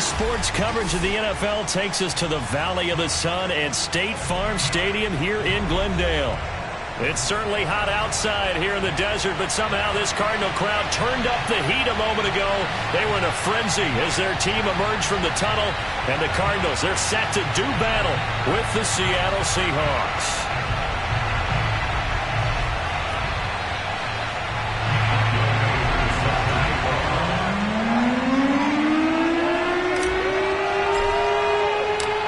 Today's sports coverage of the NFL takes us to the Valley of the Sun and State Farm Stadium here in Glendale. It's certainly hot outside here in the desert, but somehow this Cardinal crowd turned up the heat a moment ago. They were in a frenzy as their team emerged from the tunnel, and the Cardinals, they're set to do battle with the Seattle Seahawks.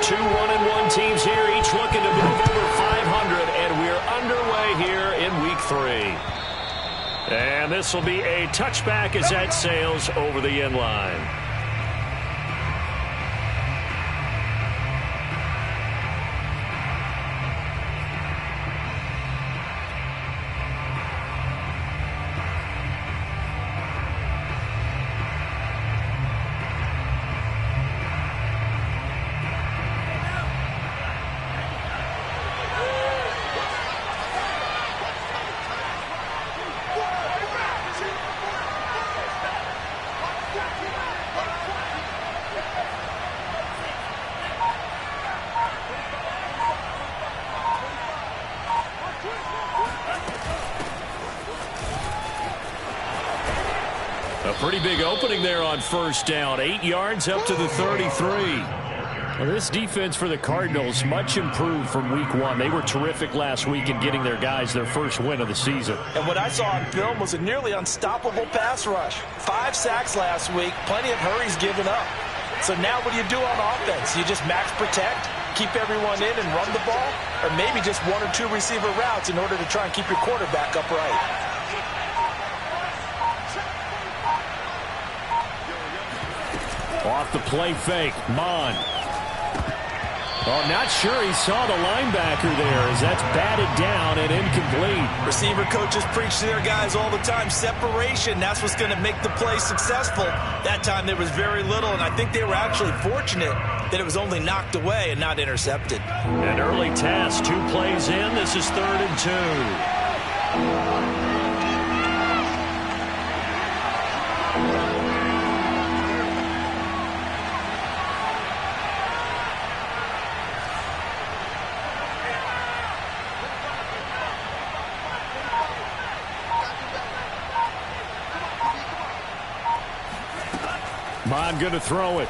Two 1-1 teams here, each looking to move over 500, and we're underway here in Week 3. And this will be a touchback as that sails over the end line. Pretty big opening there on first down. 8 yards up to the 33. Well, this defense for the Cardinals much improved from Week 1. They were terrific last week in getting their guys their first win of the season. And what I saw on film was a nearly unstoppable pass rush. 5 sacks last week, plenty of hurries given up. So now what do you do on offense? You just max protect, keep everyone in and run the ball, or maybe just 1 or 2 receiver routes in order to try and keep your quarterback upright. Off the play fake, Mon. Oh, not sure he saw the linebacker there as that's batted down and incomplete. Receiver coaches preach to their guys all the time. Separation, that's what's going to make the play successful. That time there was very little, and I think they were actually fortunate that it was only knocked away and not intercepted. An early task, 2 plays in. This is 3rd and 2. Bond going to throw it.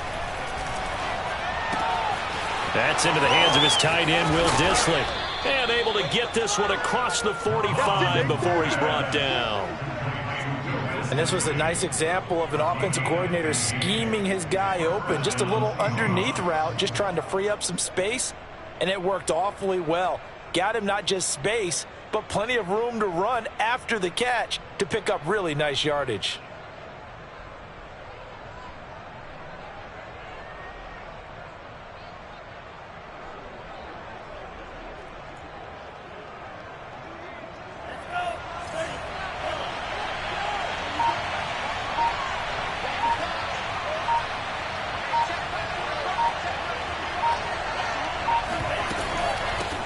That's into the hands of his tight end, Will Dissly. And able to get this one across the 45 before he's brought down. And this was a nice example of an offensive coordinator scheming his guy open. Just a little underneath route, just trying to free up some space. And it worked awfully well. Got him not just space, but plenty of room to run after the catch to pick up really nice yardage.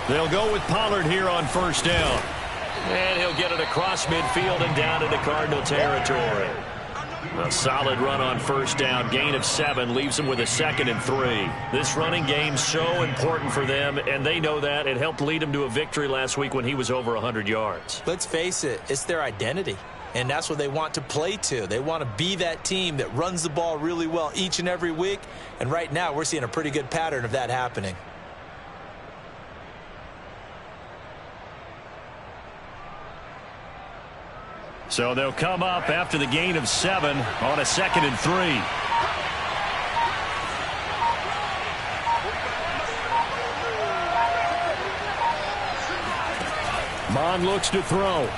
They'll go with Pollard here on first down. And he'll get it across midfield and down into Cardinal territory. A solid run on first down. Gain of 7 leaves them with a 2nd and 3. This running game's so important for them, and they know that. It helped lead them to a victory last week when he was over 100 yards. Let's face it, it's their identity. And that's what they want to play to. They want to be that team that runs the ball really well each and every week. And right now, we're seeing a pretty good pattern of that happening. So they'll come up after the gain of 7 on a 2nd and 3. Mon looks to throw.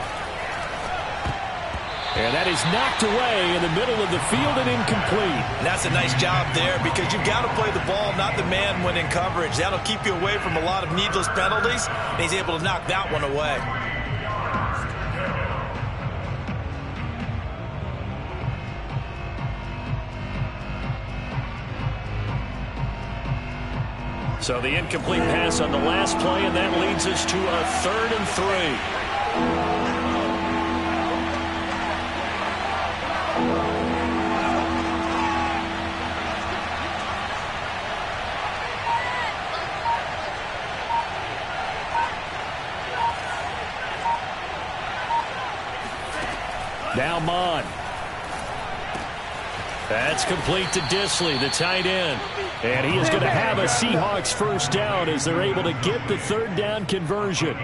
And that is knocked away in the middle of the field and incomplete. And that's a nice job there because you've got to play the ball, not the man when in coverage. That'll keep you away from a lot of needless penalties, and he's able to knock that one away. So the incomplete pass on the last play, and that leads us to a 3rd and 3. Now Mon. That's complete to Disley, the tight end. And he is going to have a Seahawks first down as they're able to get the third down conversion.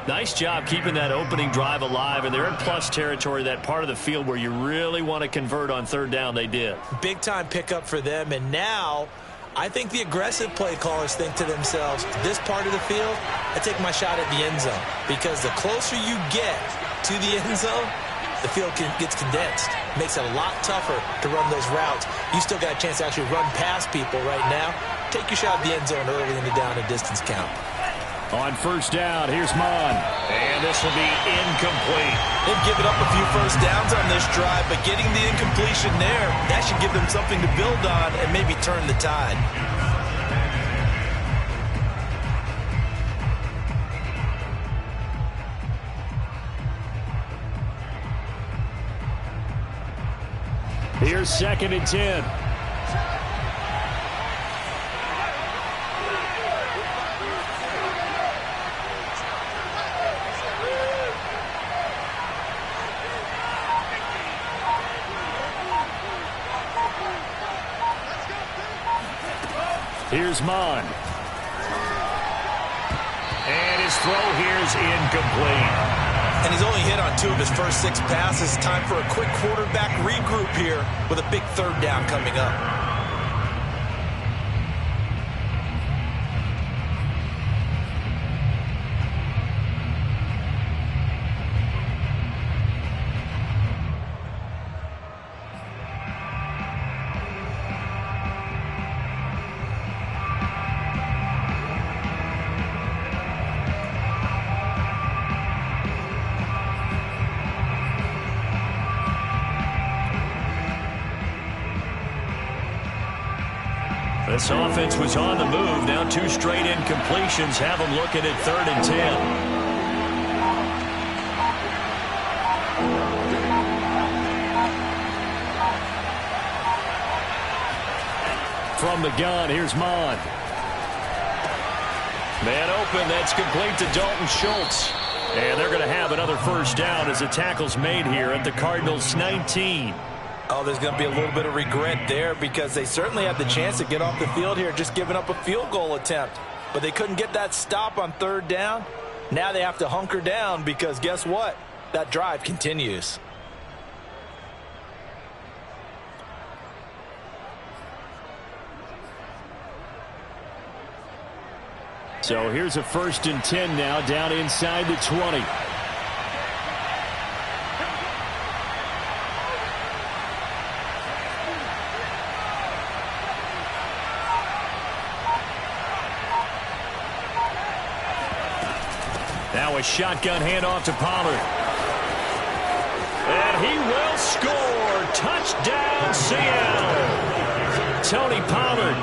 Nice job keeping that opening drive alive, and they're in plus territory, that part of the field where you really want to convert on third down. They did. Big-time pickup for them, and now I think the aggressive play callers think to themselves, this part of the field, I take my shot at the end zone, because the closer you get to the end zone, the field gets condensed. Makes it a lot tougher to run those routes. You still got a chance to actually run past people right now. Take your shot at the end zone early in the down and distance count. On first down, here's Mon. And this will be incomplete. They've given up a few first downs on this drive, but getting the incompletion there, that should give them something to build on and maybe turn the tide. Here's 2nd and 10. Here's Mon. And his throw here is incomplete. And he's only hit on 2 of his first 6 passes. Time for a quick quarterback regroup here with a big third down coming up. This offense was on the move. Now 2 straight incompletions have them looking at 3rd and 10. From the gun, here's Mon. Man open, that's complete to Dalton Schultz. And they're going to have another first down as the tackle's made here at the Cardinals' 19. Oh, there's going to be a little bit of regret there because they certainly had the chance to get off the field here, just giving up a field goal attempt. But they couldn't get that stop on 3rd down. Now they have to hunker down because guess what? That drive continues. So here's a 1st and 10 now down inside the 20. Now a shotgun handoff to Pollard. And he will score. Touchdown, Seattle. Tony Pollard,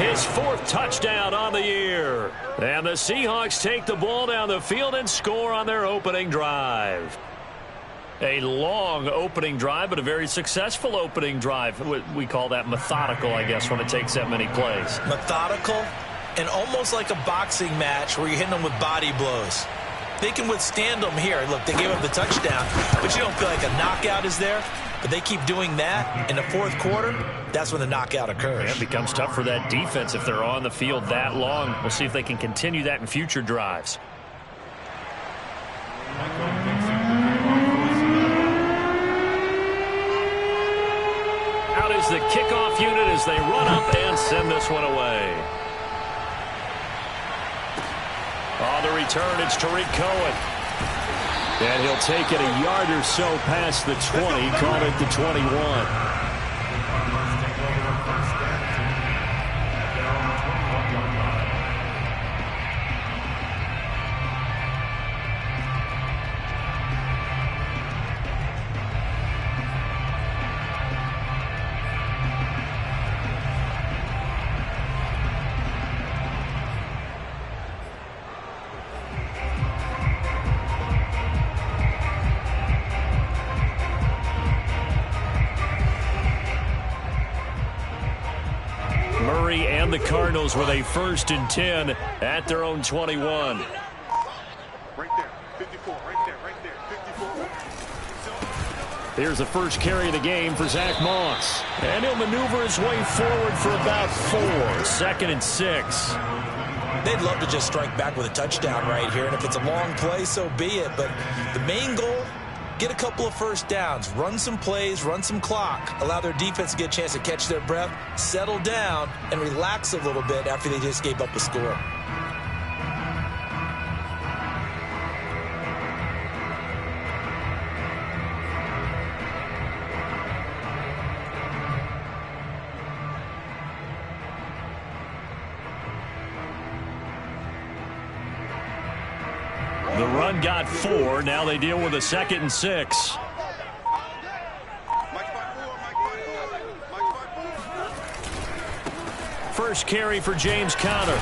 his 4th touchdown on the year. And the Seahawks take the ball down the field and score on their opening drive. A long opening drive, but a very successful opening drive. We call that methodical, I guess, when it takes that many plays. Methodical and almost like a boxing match where you're hitting them with body blows. They can withstand them here. Look, they gave up the touchdown, but you don't feel like a knockout is there. But they keep doing that in the 4th quarter. That's when the knockout occurs. Yeah, it becomes tough for that defense if they're on the field that long. We'll see if they can continue that in future drives. Out is the kickoff unit as they run up and send this one away. On the return, it's Tariq Cohen. And he'll take it a yard or so past the 20, call it the 21. And the Cardinals with a 1st and 10 at their own 21. Right there, 54, right there, 54. Here's the first carry of the game for Zach Moss. And he'll maneuver his way forward for about 4. 2nd and 6. They'd love to just strike back with a touchdown right here, and if it's a long play, so be it. But the main goal, get a couple of first downs, run some plays, run some clock, allow their defense to get a chance to catch their breath, settle down, and relax a little bit after they just gave up a score. The run got 4. Now they deal with a 2nd and 6. First carry for James Conner.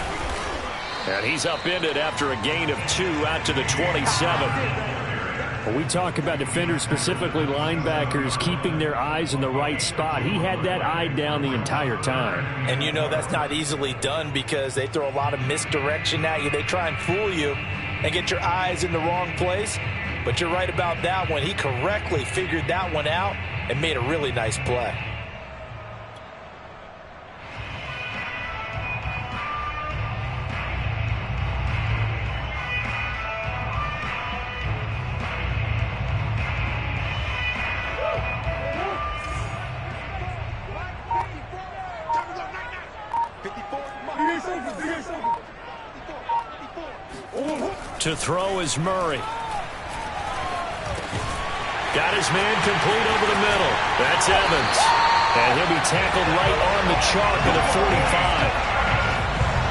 And he's upended after a gain of 2 out to the 27. When we talk about defenders, specifically linebackers, keeping their eyes in the right spot, he had that eye down the entire time. And you know that's not easily done because they throw a lot of misdirection at you. They try and fool you and get your eyes in the wrong place. But you're right about that one. He correctly figured that one out and made a really nice play. To throw is Murray. Got his man complete over the middle. That's Evans. And he'll be tackled right on the chalk at the 45.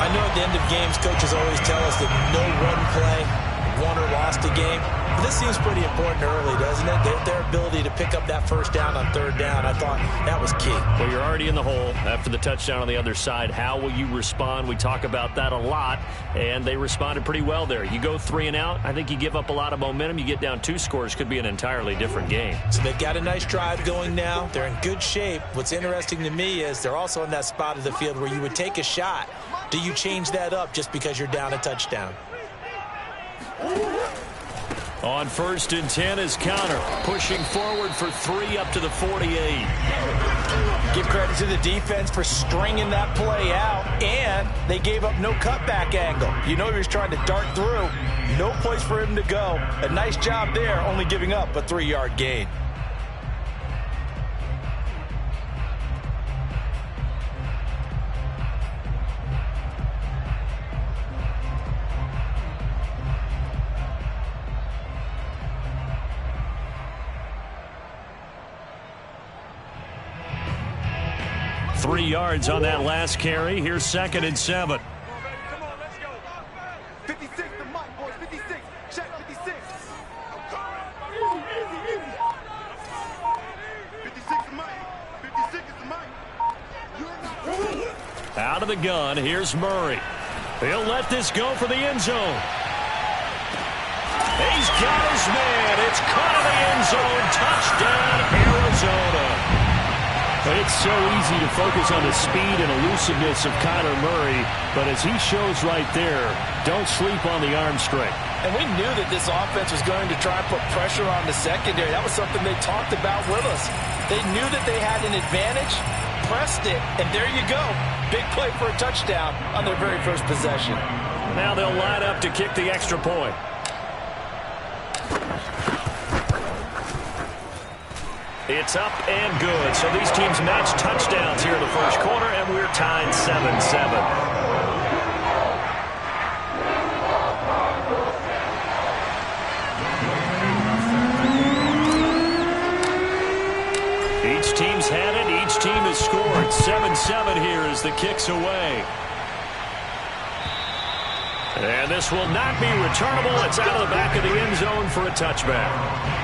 I know at the end of games, coaches always tell us that no one play won or lost a game. But this seems pretty important early, doesn't it? Their ability to pick up that first down on 3rd down, I thought that was key. Well, you're already in the hole after the touchdown on the other side. How will you respond? We talk about that a lot, and they responded pretty well there. You go 3 and out, I think you give up a lot of momentum. You get down 2 scores, could be an entirely different game. So they've got a nice drive going now. They're in good shape. What's interesting to me is they're also in that spot of the field where you would take a shot. Do you change that up just because you're down a touchdown? On 1st and 10 is Conner, pushing forward for 3 up to the 48. Give credit to the defense for stringing that play out, and they gave up no cutback angle. You know he was trying to dart through. No place for him to go. A nice job there, only giving up a 3-yard gain. Three yards on that last carry. Here's 2nd and 7. Come on, let's go. 56 to Mike, boys. 56. Check 56. 56 to Mike. 56 is to Mike. Out of the gun, here's Murray. He'll let this go for the end zone. He's got his man. It's caught in the end zone. Touchdown, Arizona. It's so easy to focus on the speed and elusiveness of Kyler Murray, but as he shows right there, don't sleep on the arm strength. And we knew that this offense was going to try and put pressure on the secondary. That was something they talked about with us. They knew that they had an advantage, pressed it, and there you go. Big play for a touchdown on their very first possession. Now they'll line up to kick the extra point. It's up and good. So these teams match touchdowns here in the first quarter, and we're tied 7-7. Each team's had it. Each team has scored. 7-7 here as the kick's away. And this will not be returnable. It's out of the back of the end zone for a touchback.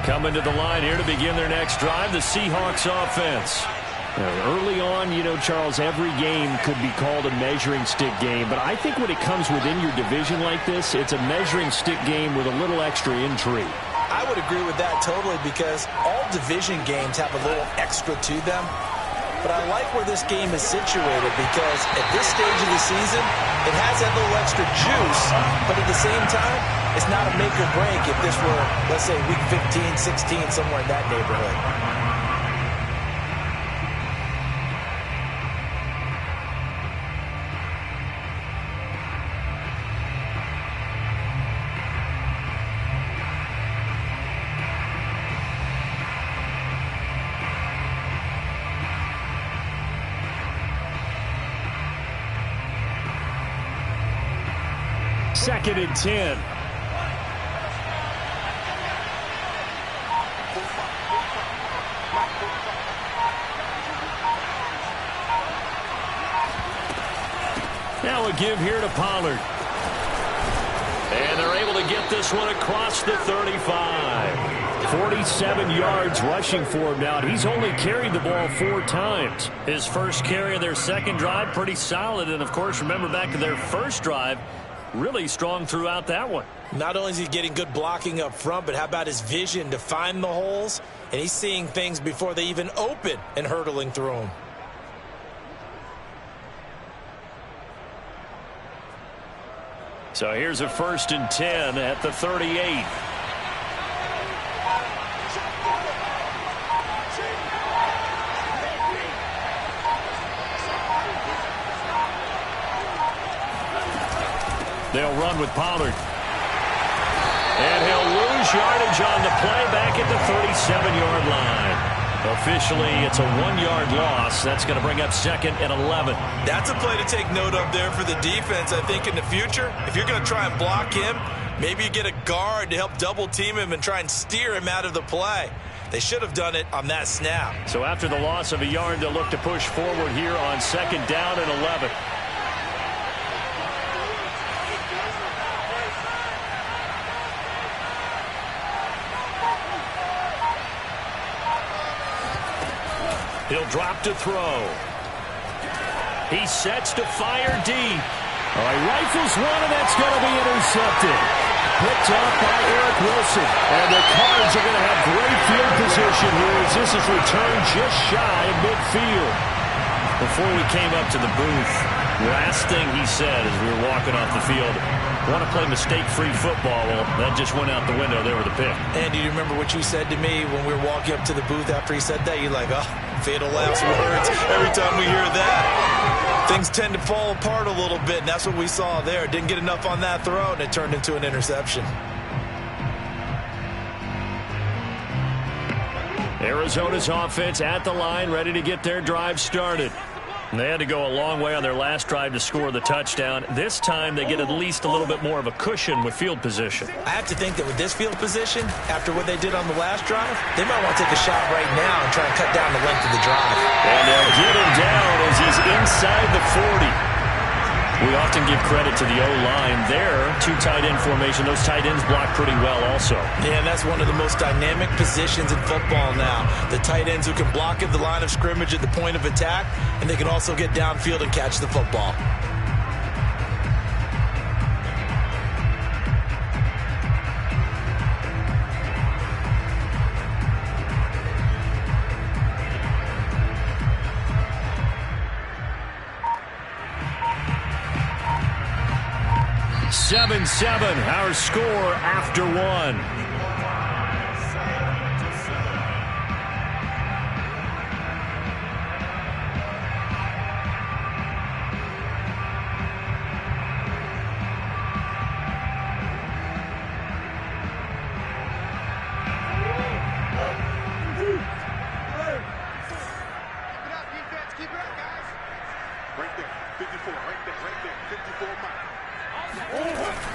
Coming to the line here to begin their next drive, the Seahawks offense. Early on, you know, Charles, every game could be called a measuring stick game. But I think when it comes within your division like this, it's a measuring stick game with a little extra intrigue. I would agree with that totally, because all division games have a little extra to them. But I like where this game is situated, because at this stage of the season, it has that little extra juice, but at the same time, it's not a make or break if this were, let's say, week 15, 16, somewhere in that neighborhood. Second and 10. Now a give here to Pollard. And they're able to get this one across the 35. 47 yards rushing for him now. He's only carried the ball 4 times. His first carry of their second drive, pretty solid. And, of course, remember back to their first drive, really strong throughout that one. Not only is he getting good blocking up front, but how about his vision to find the holes? And he's seeing things before they even open and hurdling through them. So here's a 1st and 10 at the 38. They'll run with Pollard. And he'll lose yardage on the play back at the 37-yard line. Officially, it's a 1-yard loss. That's going to bring up 2nd and 11. That's a play to take note of there for the defense, I think, in the future. If you're going to try and block him, maybe you get a guard to help double-team him and try and steer him out of the play. They should have done it on that snap. So after the loss of a yard, they'll look to push forward here on 2nd down and 11. He'll drop to throw. He sets to fire deep. All right, rifles one, and that's going to be intercepted. Picked up by Eric Wilson. And the Cards are going to have great field position here as this is returned just shy of midfield. Before we came up to the booth, last thing he said as we were walking off the field, want to play mistake-free football. Well, that just went out the window there with a pick. And do you remember what you said to me when we were walking up to the booth after he said that? You're like, oh, fatal last words. Every time we hear that, things tend to fall apart a little bit, and that's what we saw there. Didn't get enough on that throw, and it turned into an interception. Arizona's offense at the line, ready to get their drive started. They had to go a long way on their last drive to score the touchdown. This time they get at least a little bit more of a cushion with field position. I have to think that with this field position, after what they did on the last drive, they might want to take a shot right now and try and cut down the length of the drive. And they'll get him down as he's inside the 40. We often give credit to the O-line there. 2 tight end formation. Those tight ends block pretty well also. Yeah, and that's one of the most dynamic positions in football now. The tight ends who can block at the line of scrimmage at the point of attack, and they can also get downfield and catch the football. Seven, our score after 1.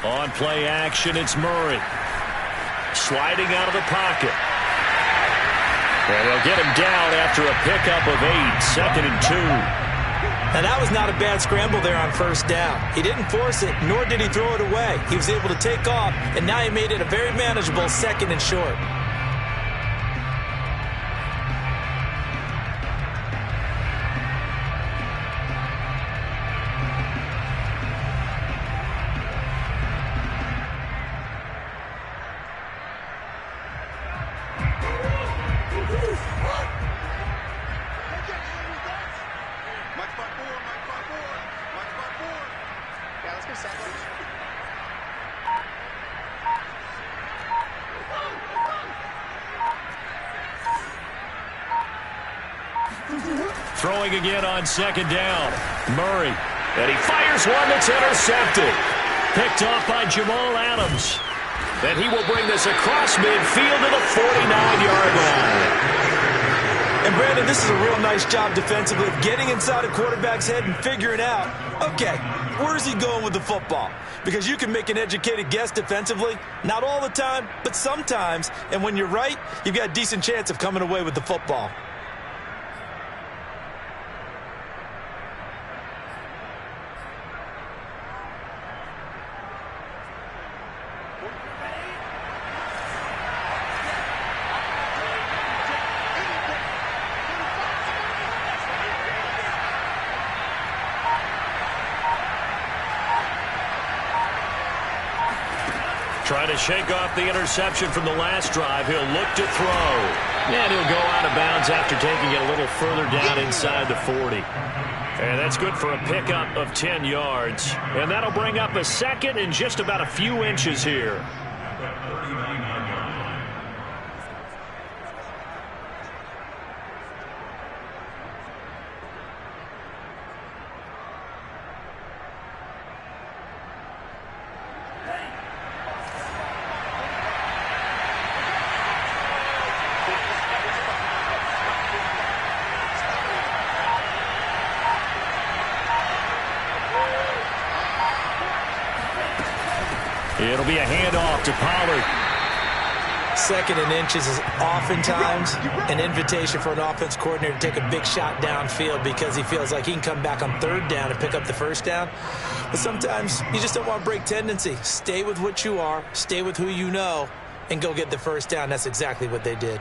On play action, it's Murray. Sliding out of the pocket. And they'll get him down after a pickup of 8, 2nd and 2. Now, that was not a bad scramble there on 1st down. He didn't force it, nor did he throw it away. He was able to take off, and now he made it a very manageable 2nd and short. Yeah, let's go second. Throwing again on second down. Murray. And he fires one that's intercepted. Picked off by Jamal Adams. And he will bring this across midfield to the 49-yard line. And Brandon, this is a real nice job defensively of getting inside a quarterback's head and figuring out, okay, where's he going with the football? Because you can make an educated guess defensively, not all the time, but sometimes. And when you're right, you've got a decent chance of coming away with the football. Trying to shake off the interception from the last drive. He'll look to throw. And he'll go out of bounds after taking it a little further down inside the 40. And that's good for a pickup of 10 yards. And that'll bring up a second and just about a few inches here. It'll be a handoff to Pollard. Second and inches is oftentimes an invitation for an offense coordinator to take a big shot downfield because he feels like he can come back on third down and pick up the first down. But sometimes you just don't want to break tendency. Stay with what you are, stay with who you know, and go get the first down. That's exactly what they did.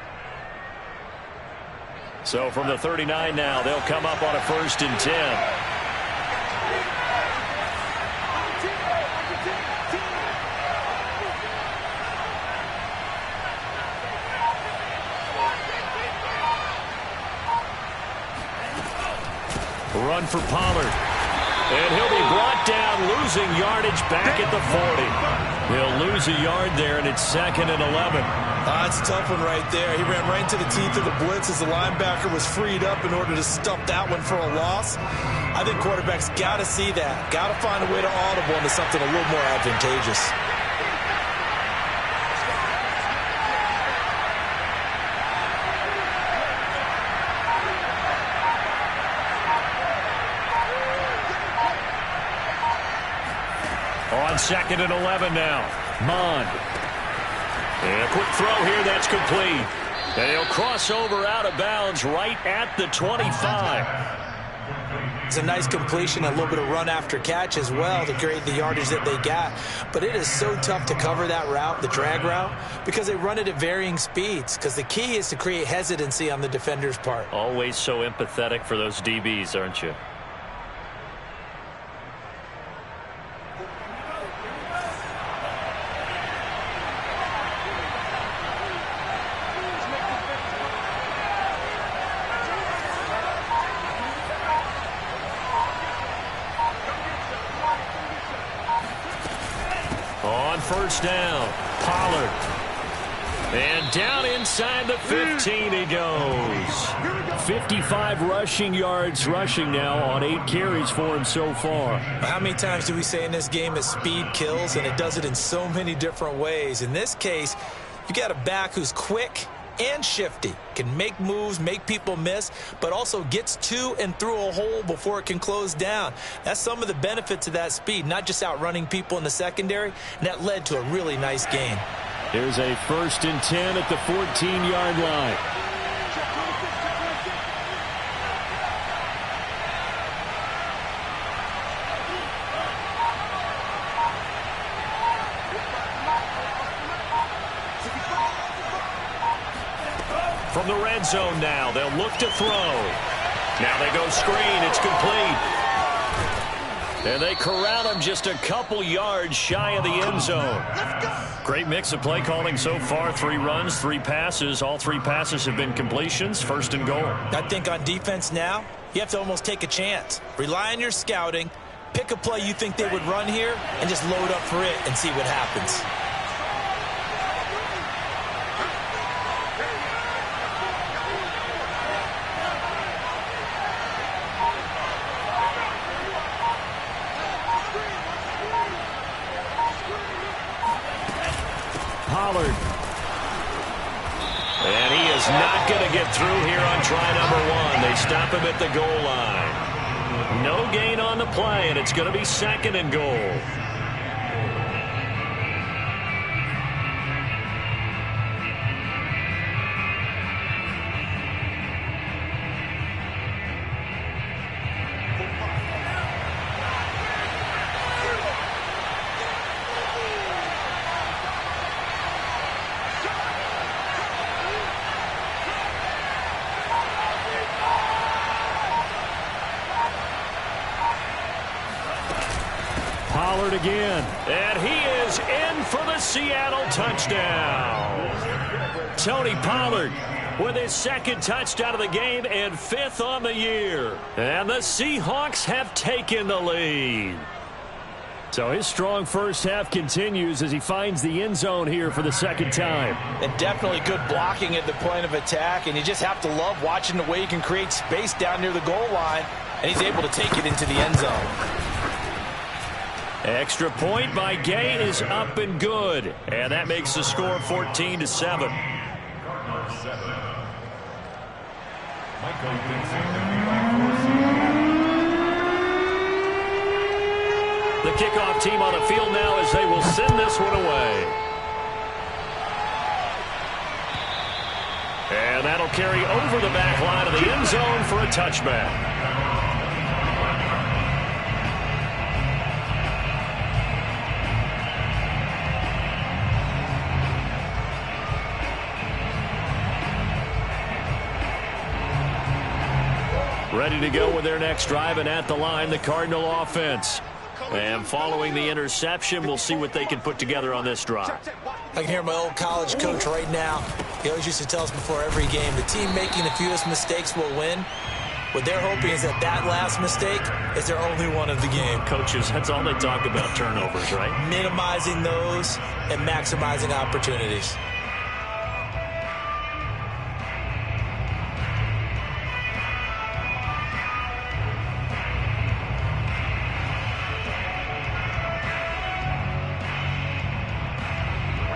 So from the 39 now, they'll come up on a 1st and 10. Run for Pollard. And he'll be brought down, losing yardage back at the 40. He'll lose a yard there, and it's 2nd and 11. That's a tough one right there. He ran right into the teeth of the blitz as the linebacker was freed up in order to stop that one for a loss. I think quarterbacks got to see that. Got to find a way to audible into something a little more advantageous. On 2nd and 11 now. Mond. And a quick throw here that's complete. And he'll cross over out of bounds right at the 25. It's a nice completion, a little bit of run after catch as well to create the yardage that they got. But it is so tough to cover that route, the drag route, because they run it at varying speeds. Because the key is to create hesitancy on the defender's part. Always so empathetic for those DBs, aren't you? On 1st down, Pollard. And down inside the 15 he goes. 55 rushing yards rushing now on 8 carries for him so far. How many times do we say in this game that speed kills, and it does it in so many different ways? In this case, you got a back who's quick and shifty, can make moves, make people miss, but also gets to and through a hole before it can close down. That's some of the benefits of that speed, not just outrunning people in the secondary, and that led to a really nice gain. Here's a 1st and 10 at the 14-yard line. From the red zone now, they'll look to throw. Now they go screen. It's complete. And they corral him just a couple yards shy of the end zone. Great mix of play calling so far. 3 runs, 3 passes. All 3 passes have been completions. 1st and goal. I think on defense now, You have to almost take a chance. Rely on your scouting, pick a play you think they would run here, and just load up for it and see what happens. Pollard. And he is not going to get through here on try number 1. They stop him at the goal line. No gain on the play, and it's going to be 2nd and goal. Pollard again, and he is in for the Seattle touchdown. Tony Pollard with his 2nd touchdown of the game and 5th on the year. And the Seahawks have taken the lead. So his strong first half continues as he finds the end zone here for the 2nd time. And definitely good blocking at the point of attack, and you just have to love watching the way he can create space down near the goal line, and he's able to take it into the end zone. Extra point by Gay is up and good. And that makes the score 14-7. The kickoff team on the field now as they will send this one away. And that'll carry over the back line of the end zone for a touchback. Ready to go with their next drive, and at the line, the Cardinal offense. And following the interception, we'll see what they can put together on this drive. I can hear my old college coach right now. He always used to tell us before every game, the team making the fewest mistakes will win. What they're hoping is that that last mistake is their only one of the game. Coaches, that's all they talk about, turnovers, right? Minimizing those and maximizing opportunities.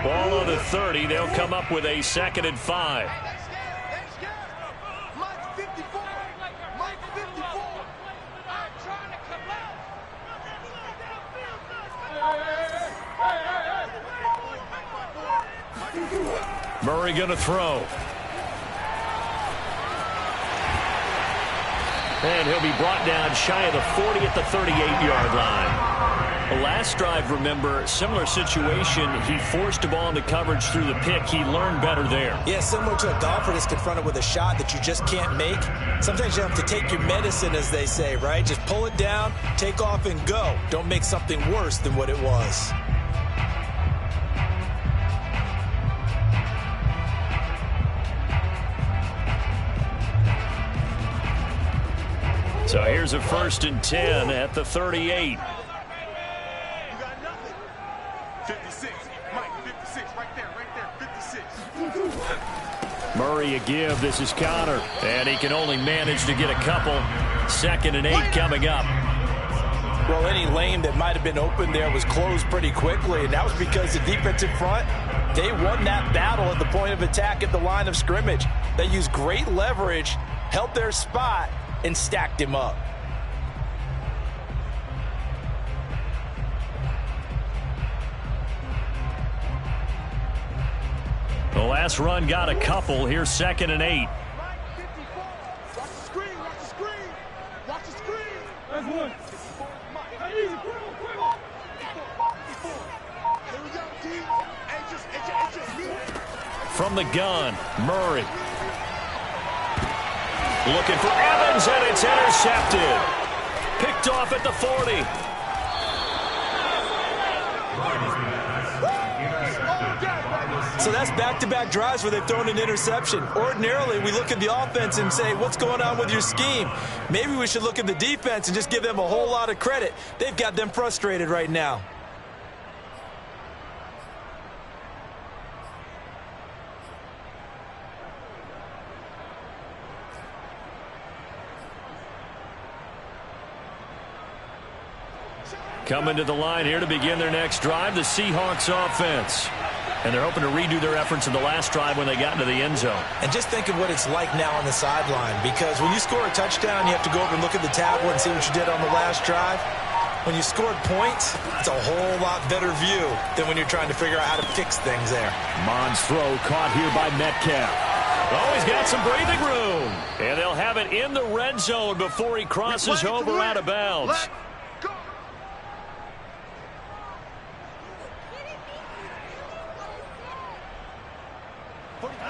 Ball on the 30. They'll come up with a 2nd and 5. Murray going to throw. And he'll be brought down shy of the 40 at the 38-yard line. The last drive, remember, similar situation. He forced the ball into coverage through the pick. He learned better there. Yeah, similar to a golfer that's confronted with a shot that you just can't make. Sometimes you have to take your medicine, as they say, right? Just pull it down, take off, and go. Don't make something worse than what it was. So here's a 1st and 10 at the 38. 56. Mike, 56. Right there. 56. Murray a give. This is Connor. And he can only manage to get a couple. 2nd and 8 coming up. Well, any lane that might have been open there was closed pretty quickly, and that was because the defensive front, they won that battle at the point of attack at the line of scrimmage. They used great leverage, held their spot, and stacked him up. The last run got a couple. Here's 2nd and 8. Watch the screen. Watch the screen. Watch the screen. That's one. From the gun, Murray. Looking for Evans, and it's intercepted. Picked off at the 40. So that's back-to-back drives where they've thrown an interception. Ordinarily, we look at the offense and say, what's going on with your scheme? Maybe we should look at the defense and just give them a whole lot of credit. They've got them frustrated right now. Coming to the line here to begin their next drive, the Seahawks offense. And they're hoping to redo their efforts in the last drive when they got into the end zone. And just think of what it's like now on the sideline, because when you score a touchdown, you have to go over and look at the tablet and see what you did on the last drive. When you scored points, it's a whole lot better view than when you're trying to figure out how to fix things there. Mond's throw caught here by Metcalf. Oh, he's got some breathing room. And they'll have it in the red zone before he crosses over out of bounds.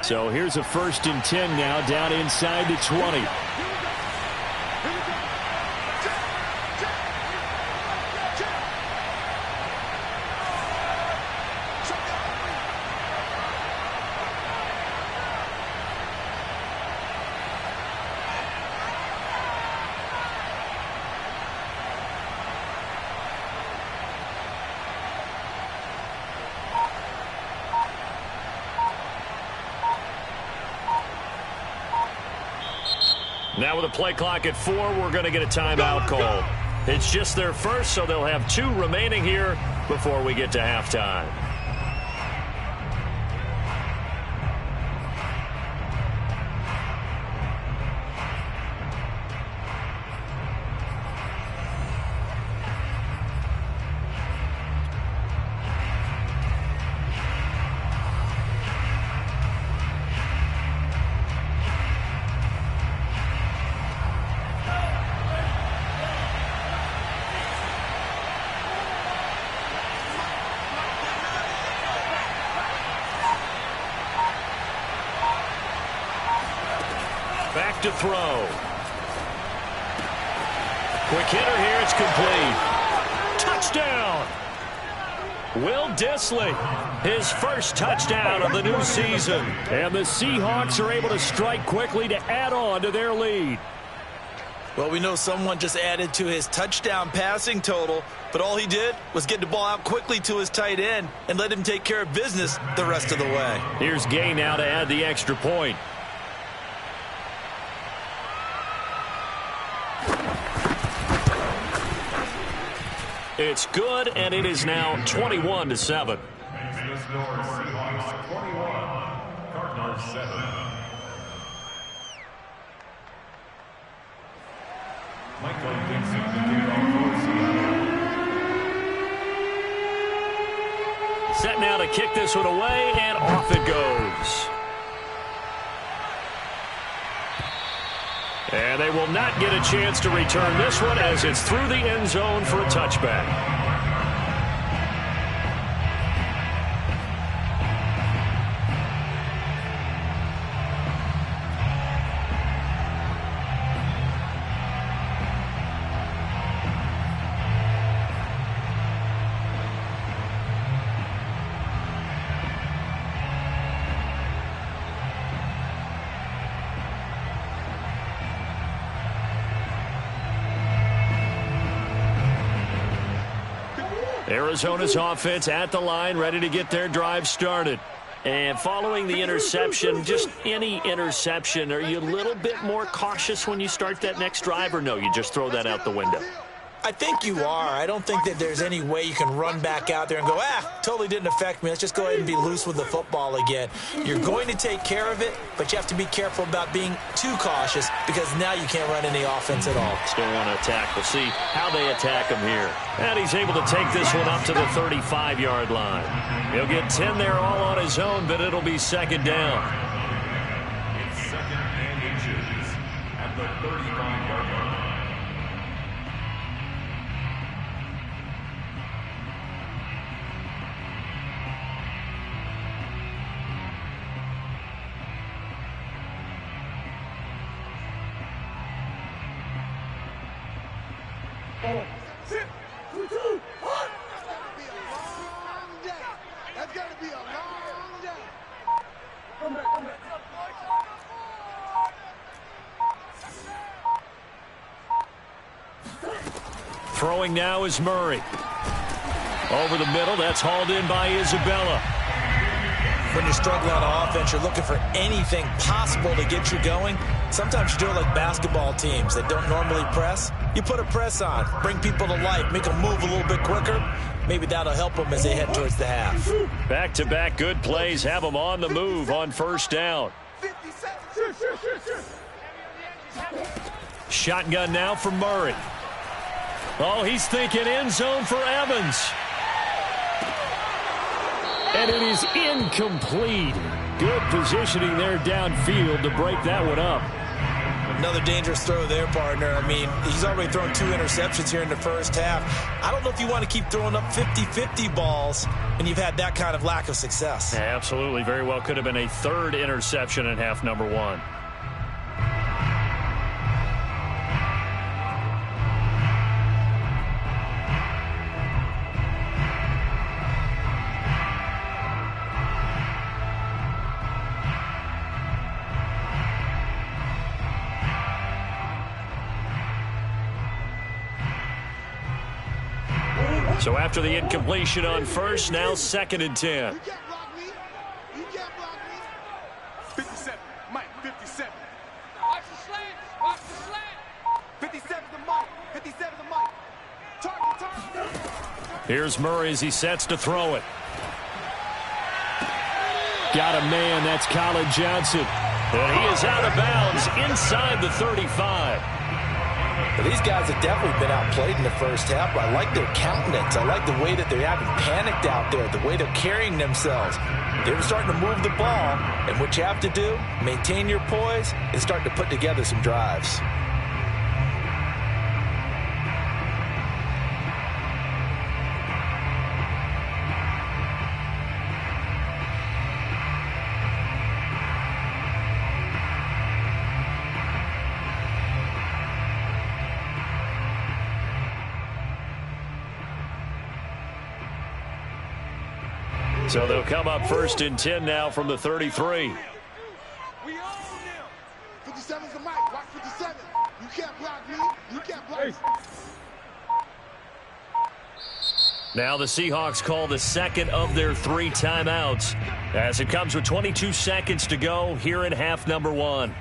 So here's a 1st and 10 now, down inside the 20. Now with a play clock at 4, we're going to get a timeout call. It's just their first, so they'll have 2 remaining here before we get to halftime. Back to throw. Quick hitter here. It's complete. Touchdown. Will Dissly, his first touchdown of the new season. And the Seahawks are able to strike quickly to add on to their lead. Well, we know someone just added to his touchdown passing total, but all he did was get the ball out quickly to his tight end and let him take care of business the rest of the way. Here's Gay now to add the extra point. It's good, and it is now 21-7. The score Seahawks 21, Cardinals 7. Michael Dixon, the kickoff for Seattle. Set now to kick this one away, and off it goes. And they will not get a chance to return this one as it's through the end zone for a touchback. Arizona's offense at the line, ready to get their drive started. And following the interception, just any interception, are you a little bit more cautious when you start that next drive, or no, you just throw that out the window? I think you are. I don't think that there's any way you can run back out there and go, totally didn't affect me. Let's just go ahead and be loose with the football again. You're going to take care of it, but you have to be careful about being too cautious because now you can't run any offense at all. Still want to attack. We'll see how they attack him here. And he's able to take this one up to the 35-yard line. He'll get 10 there all on his own, but it'll be second down. It's 2nd and inches at the 35-yard line. That's gotta be a long day. Throwing now is Murray. Over the middle, that's hauled in by Isabella. When you're struggling on offense, you're looking for anything possible to get you going. Sometimes you do it like basketball teams that don't normally press. You put a press on, bring people to life, make them move a little bit quicker. Maybe that'll help them as they head towards the half. Back-to-back good plays have them on the move on first down. Shotgun now for Murray. Oh, he's thinking end zone for Evans. And it is incomplete. Good positioning there downfield to break that one up. Another dangerous throw there, partner. I mean, he's already thrown 2 interceptions here in the first half. I don't know if you want to keep throwing up 50-50 balls when you've had that kind of lack of success. Yeah, absolutely. Very well could have been a 3rd interception in half number 1. So after the incompletion on first, now 2nd and 10. You can't block me. You can't block me. 57, Mike, 57. Watch the slant. Watch the slant. 57 to Mike. 57 to Mike. Target. Here's Murray as he sets to throw it. Got a man. That's Colin Johnson. And he is out of bounds inside the 35. But these guys have definitely been outplayed in the first half. But I like their countenance. I like the way that they haven't panicked out there, the way they're carrying themselves. They're starting to move the ball, and what you have to do, maintain your poise and start to put together some drives. So they'll come up 1st and 10 now from the 33. We own them. 57's the mic. Watch 57. You can't block me. You can't block me. Now the Seahawks call the 2nd of their 3 timeouts as it comes with 22 seconds to go here in half number 1.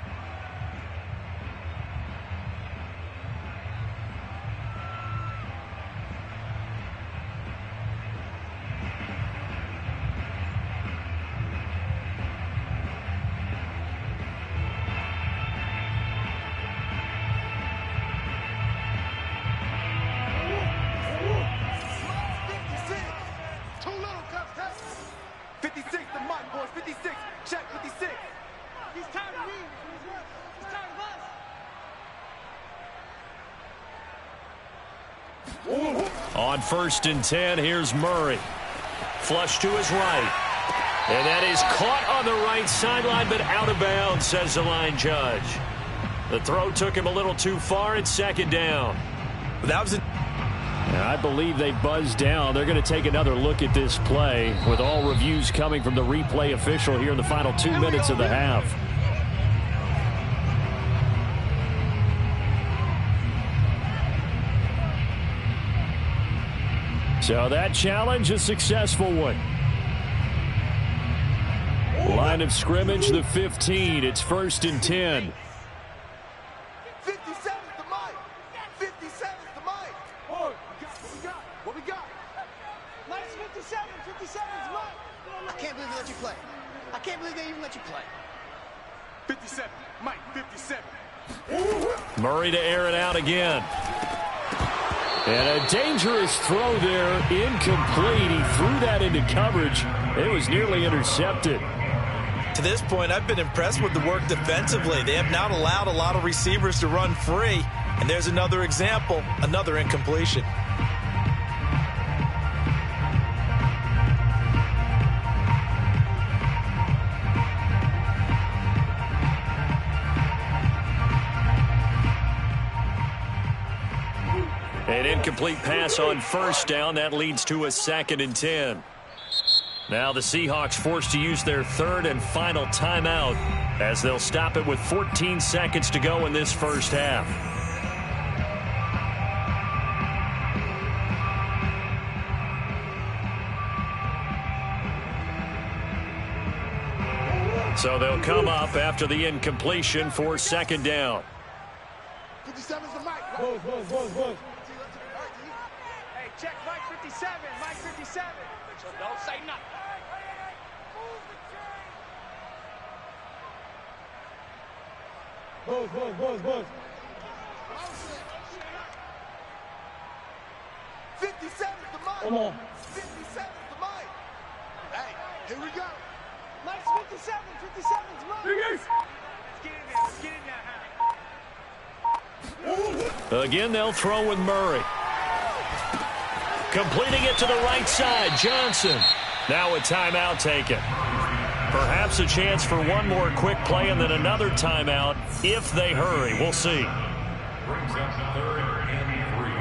On 1st and 10, here's Murray. Flush to his right. And that is caught on the right sideline, but out of bounds, says the line judge. The throw took him a little too far. It's 2nd down. That was I believe they buzzed down. They're going to take another look at this play with all reviews coming from the replay official here in the final 2 minutes of the half. So that challenge, a successful one. Line of scrimmage, the 15. It's 1st and 10. 57's the mic. 57's the mic. Oh, what we got? Nice 57. 57's mic. I can't believe they let you play. I can't believe they even let you play. 57. Mike, 57. Murray to air it out again. And a dangerous throw there, incomplete. He threw that into coverage. It was nearly intercepted. To this point, I've been impressed with the work defensively. They have not allowed a lot of receivers to run free. And there's another example, another incompletion. An incomplete pass on 1st down. That leads to a 2nd and 10. Now the Seahawks forced to use their 3rd and final timeout as they'll stop it with 14 seconds to go in this first half. So they'll come up after the incompletion for second down. 57's the mic. Hey, check Mike 57. Mike 57. So don't say nothing. 57's the mic. Come on. 57's the mic. Hey, here we go. Mike's 57. 57's Mike. Let's get in there. Let's get in there. Again, they'll throw with Murray. Completing it to the right side, Johnson. Now a timeout taken. Perhaps a chance for one more quick play and then another timeout if they hurry. We'll see. Brings up third and 3.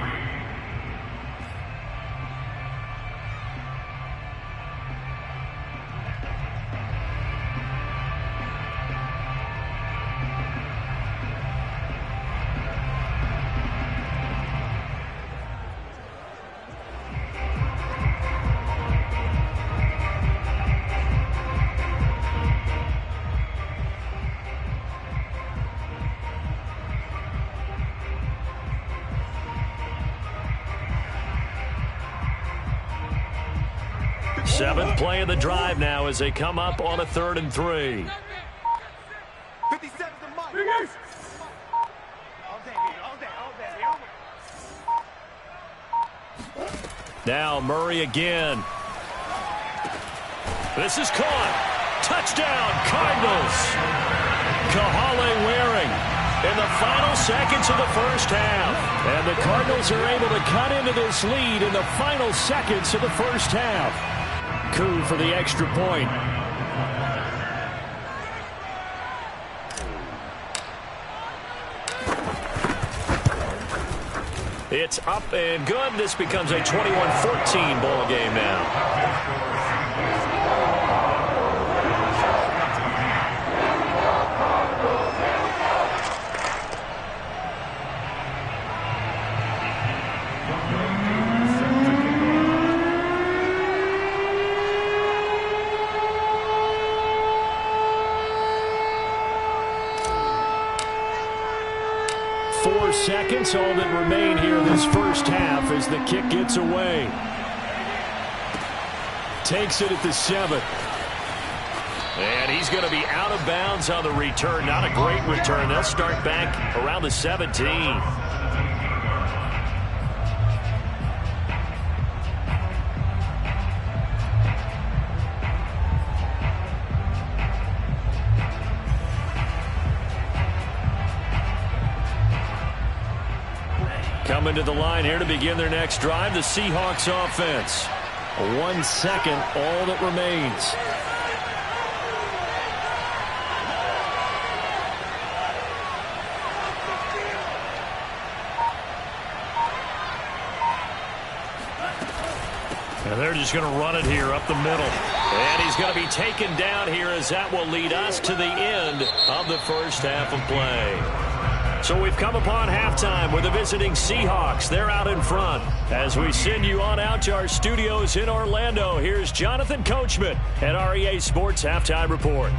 Seventh play of the drive now as they come up on a 3rd and 3. 57's the mic. All day. Now Murray again. This is caught. Touchdown, Cardinals. Kahale Waring in the final seconds of the first half. And the Cardinals are able to cut into this lead in the final seconds of the first half. Coup for the extra point. It's up and good. This becomes a 21-14 ball game now. 4 seconds, all that remain here this first half as the kick gets away. Takes it at the 7. And he's going to be out of bounds on the return. Not a great return. They'll start back around the 17. Coming to the line here to begin their next drive, the Seahawks offense. 1 second, all that remains. And they're just going to run it here up the middle. And he's going to be taken down here as that will lead us to the end of the first half of play. So we've come upon halftime with the visiting Seahawks. They're out in front. As we send you on out to our studios in Orlando, here's Jonathan Coachman at REA Sports Halftime Report.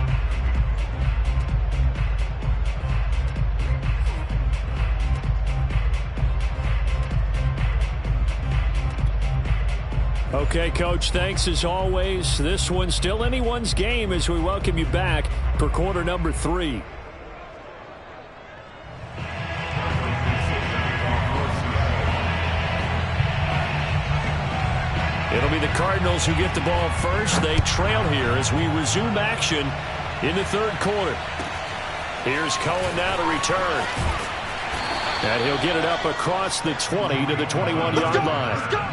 Okay, Coach, thanks as always. This one's still anyone's game as we welcome you back for quarter number 3. It'll be the Cardinals who get the ball first. They trail here as we resume action in the third quarter. Here's Cohen now to return. And he'll get it up across the 20 to the 21-yard line.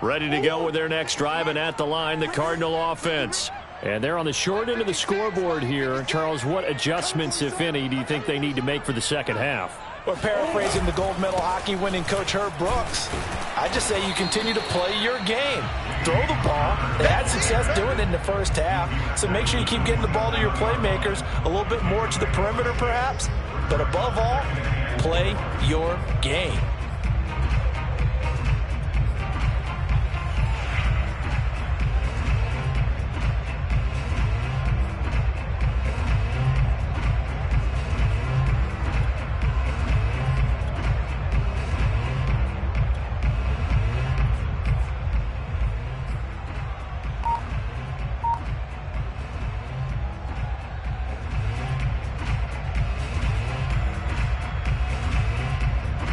Ready to go with their next drive, and at the line, the Cardinal offense. And they're on the short end of the scoreboard here. Charles, what adjustments, if any, do you think they need to make for the second half? Well, paraphrasing the gold medal hockey winning coach Herb Brooks, I just say you continue to play your game. Throw the ball. They had success doing it in the first half, so make sure you keep getting the ball to your playmakers, a little bit more to the perimeter perhaps, but above all, play your game.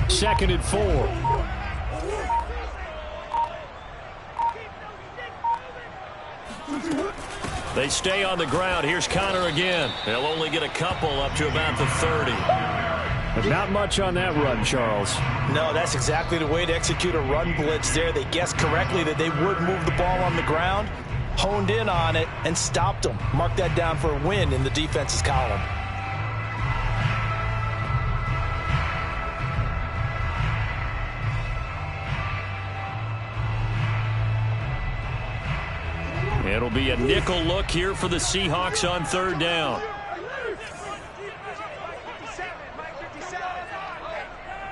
Second and 4. They stay on the ground. Here's Connor again. They'll only get a couple up to about the 30. But not much on that run, Charles. No, that's exactly the way to execute a run blitz there. They guessed correctly that they would move the ball on the ground, honed in on it, and stopped them. Mark that down for a win in the defense's column. It'll be a nickel look here for the Seahawks on third down.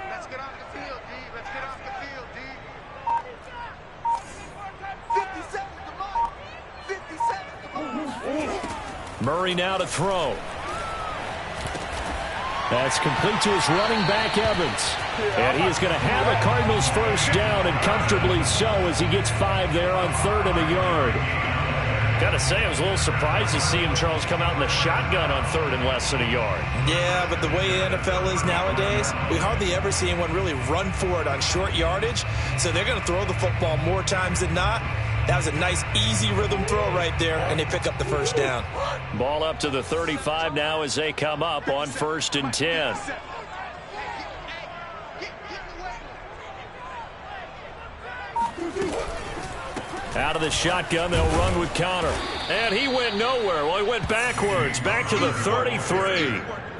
Let's get off the field, D. Let's get off the field, D. 57's the mark. 57's the mark. Murray now to throw. That's complete to his running back, Evans. And he is going to have a Cardinals first down, and comfortably so, as he gets 5 there on third and a yard. Gotta say, I was a little surprised to see him, Charles, come out in the shotgun on third and less than a yard. Yeah, but the way the NFL is nowadays, we hardly ever see anyone really run for it on short yardage. So they're going to throw the football more times than not. That was a nice, easy rhythm throw right there, and they pick up the first down. Ball up to the 35 now as they come up on 1st and 10. Out of the shotgun, they'll run with Connor. And he went nowhere. Well, he went backwards, back to the 33.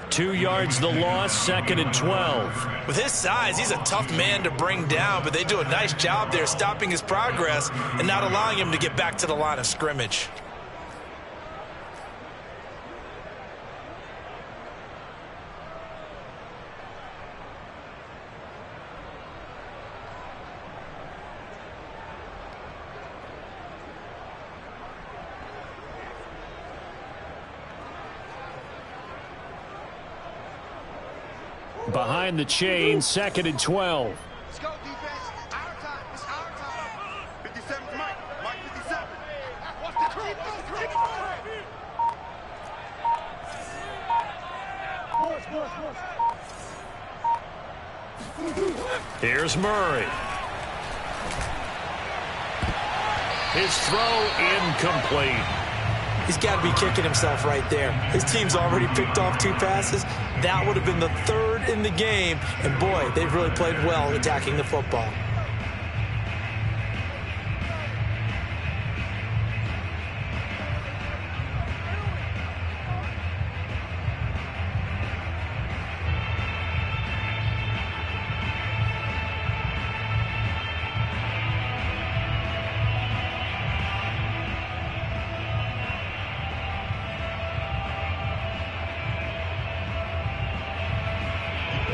2 yards the loss, 2nd and 12. With his size, he's a tough man to bring down, but they do a nice job there stopping his progress and not allowing him to get back to the line of scrimmage. Behind the chain, 2nd and 12. Let's go, defense. It's our time. It's our time. 57's Mike. Mike 57. What's the creep? What's the creep? Here's Murray. His throw incomplete. He's got to be kicking himself right there. His team's already picked off 2 passes. That would have been the 3rd in the game. And, boy, they've really played well attacking the football.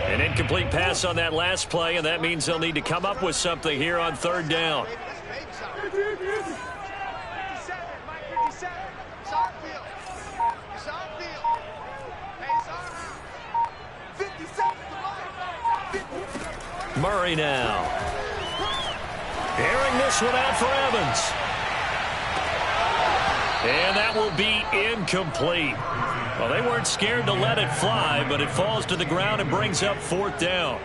An incomplete pass on that last play, and that means they'll need to come up with something here on third down. 57, Mike 57. It's our field. It's our field. Hey, it's our house. 57's the mark. Murray now. Airing this one out for Evans. And that will be incomplete. Well, they weren't scared to let it fly, but it falls to the ground and brings up 4th down.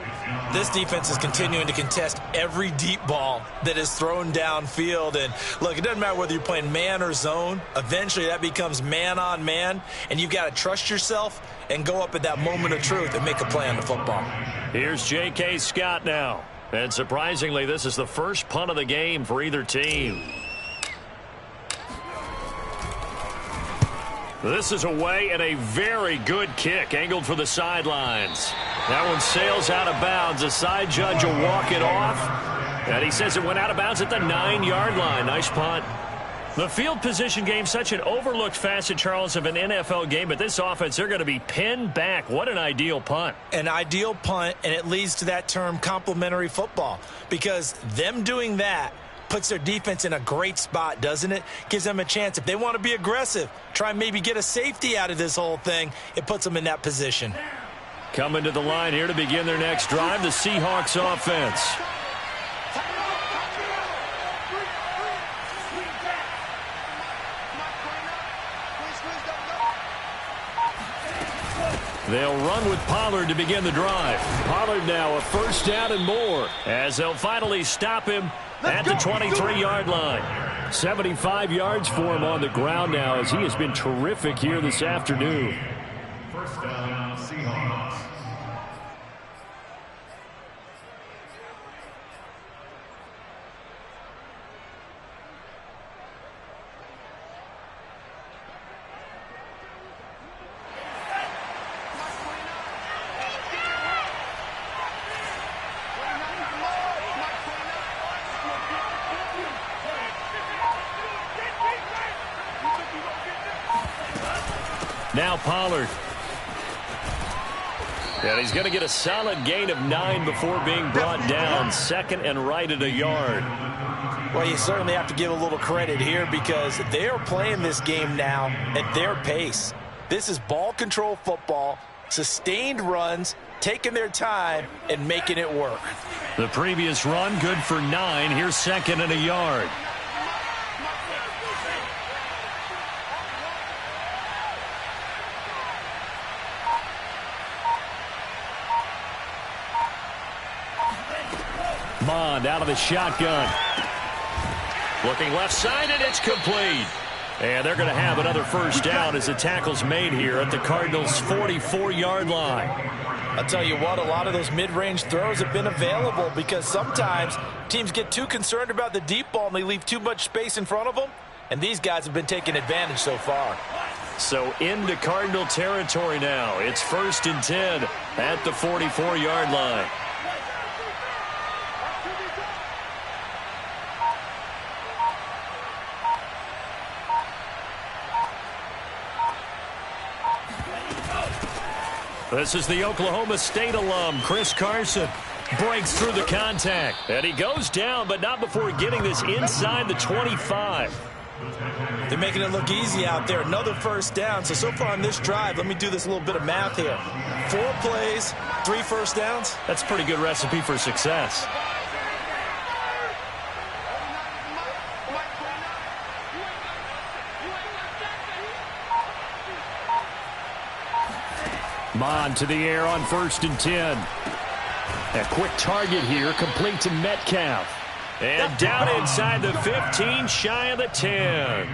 This defense is continuing to contest every deep ball that is thrown downfield. And, look, it doesn't matter whether you're playing man or zone. Eventually, that becomes man on man, and you've got to trust yourself and go up at that moment of truth and make a play on the football. Here's J.K. Scott now. And surprisingly, this is the first punt of the game for either team. This is away and a very good kick, angled for the sidelines. That one sails out of bounds. The side judge will walk it off. And he says it went out of bounds at the 9-yard line. Nice punt. The field position game, such an overlooked facet, Charles, of an NFL game. But this offense, they're going to be pinned back. What an ideal punt. An ideal punt, and it leads to that term complementary football. Because them doing that puts their defense in a great spot, doesn't it? Gives them a chance. If they want to be aggressive, try and maybe get a safety out of this whole thing, it puts them in that position. Coming to the line here to begin their next drive, the Seahawks offense. They'll run with Pollard to begin the drive. Pollard now a first down and more as they'll finally stop him at the 23-yard line. 75 yards for him on the ground now as he has been terrific here this afternoon. First down, Seahawks. Now Pollard. And he's going to get a solid gain of 9 before being brought down. Second and right at a yard. Well, you certainly have to give a little credit here because they are playing this game now at their pace. This is ball control football, sustained runs, taking their time and making it work. The previous run good for 9. Here's second and a yard. Mond out of the shotgun. Looking left side, and it's complete. And they're going to have another first down as the tackle's made here at the Cardinals' 44-yard line. I'll tell you what, a lot of those mid-range throws have been available because sometimes teams get too concerned about the deep ball and they leave too much space in front of them. And these guys have been taking advantage so far. So into Cardinal territory now. It's 1st and 10 at the 44-yard line. This is the Oklahoma State alum, Chris Carson. Breaks through the contact. And he goes down, but not before getting this inside the 25. They're making it look easy out there. Another first down. So far on this drive, let me do this little bit of math here. 4 plays, 3 first downs. That's a pretty good recipe for success. Mond to the air on 1st and 10. A quick target here, complete to Metcalf. And down inside the 15, shy of the 10.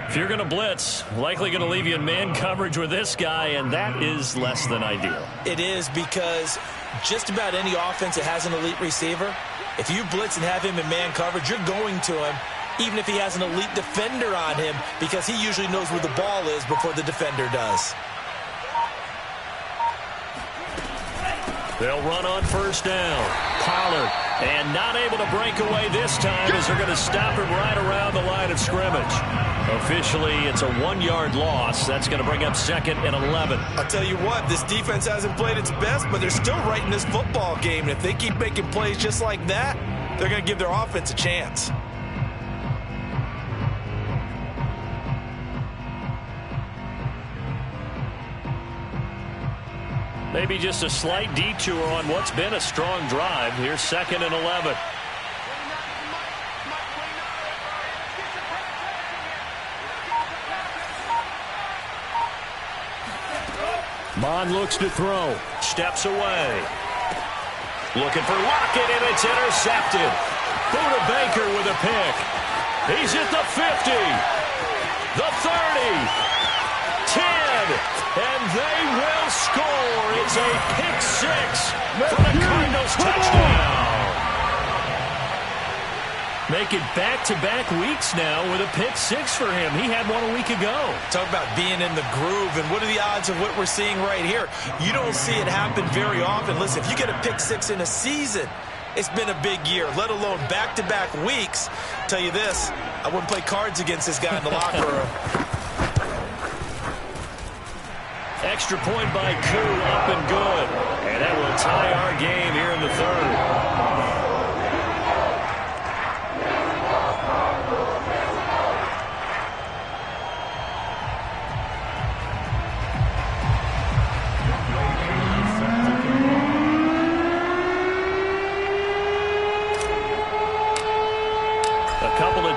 If you're going to blitz, likely going to leave you in man coverage with this guy, and that is less than ideal. It is because just about any offense that has an elite receiver, if you blitz and have him in man coverage, you're going to him, even if he has an elite defender on him, because he usually knows where the ball is before the defender does. They'll run on first down. Pollard, and not able to break away this time as they're going to stop him right around the line of scrimmage. Officially, it's a 1-yard loss. That's going to bring up 2nd and 11. I'll tell you what, this defense hasn't played its best, but they're still right in this football game. And if they keep making plays just like that, they're going to give their offense a chance. Maybe just a slight detour on what's been a strong drive. Here's 2nd and 11. Mond looks to throw. Steps away. Looking for Lockett, and it's intercepted. Buda Baker with a pick. He's at the 50. The 30. 10. And they will score. It's a pick 6 for the Cardinals touchdown. Make it back-to-back weeks now with a pick six for him. He had one a week ago. Talk about being in the groove, and what are the odds of what we're seeing right here? You don't see it happen very often. Listen, if you get a pick six in a season, it's been a big year, let alone back-to-back weeks. Tell you this, I wouldn't play cards against this guy in the locker room. Extra point by Koo, up and good. And that will tie our game here in the third.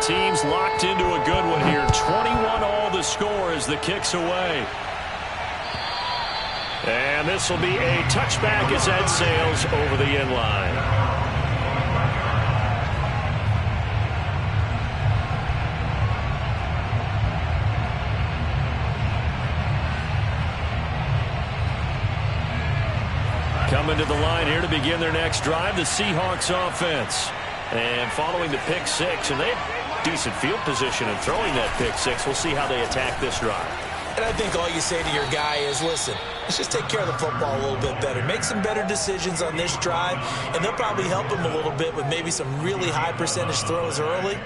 Teams locked into a good one here. 21 all the score as the kick's away. And this will be a touchback as that sails over the end line. Coming to the line here to begin their next drive, the Seahawks offense. And following the pick six, and they have decent field position in throwing that pick six. We'll see how they attack this drive. And I think all you say to your guy is, listen, let's just take care of the football a little bit better. Make some better decisions on this drive, and they'll probably help him a little bit with maybe some really high percentage throws early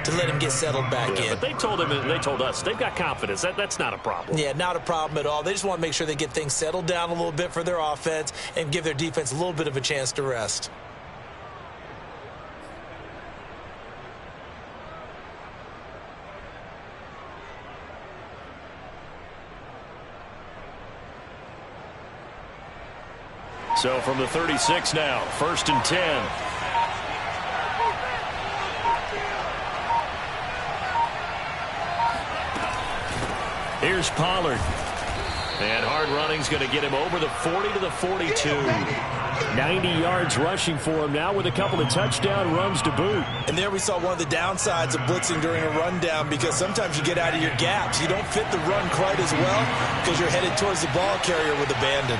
to let him get settled back in. But they told him, and they told us, they've got confidence. That's not a problem. Yeah, not a problem at all. They just want to make sure they get things settled down a little bit for their offense and give their defense a little bit of a chance to rest. So from the 36 now, 1st and 10. Here's Pollard. And hard running's going to get him over the 40 to the 42. 90 yards rushing for him now with a couple of touchdown runs to boot. And there we saw one of the downsides of blitzing during a rundown, because sometimes you get out of your gaps. You don't fit the run quite as well because you're headed towards the ball carrier with abandon.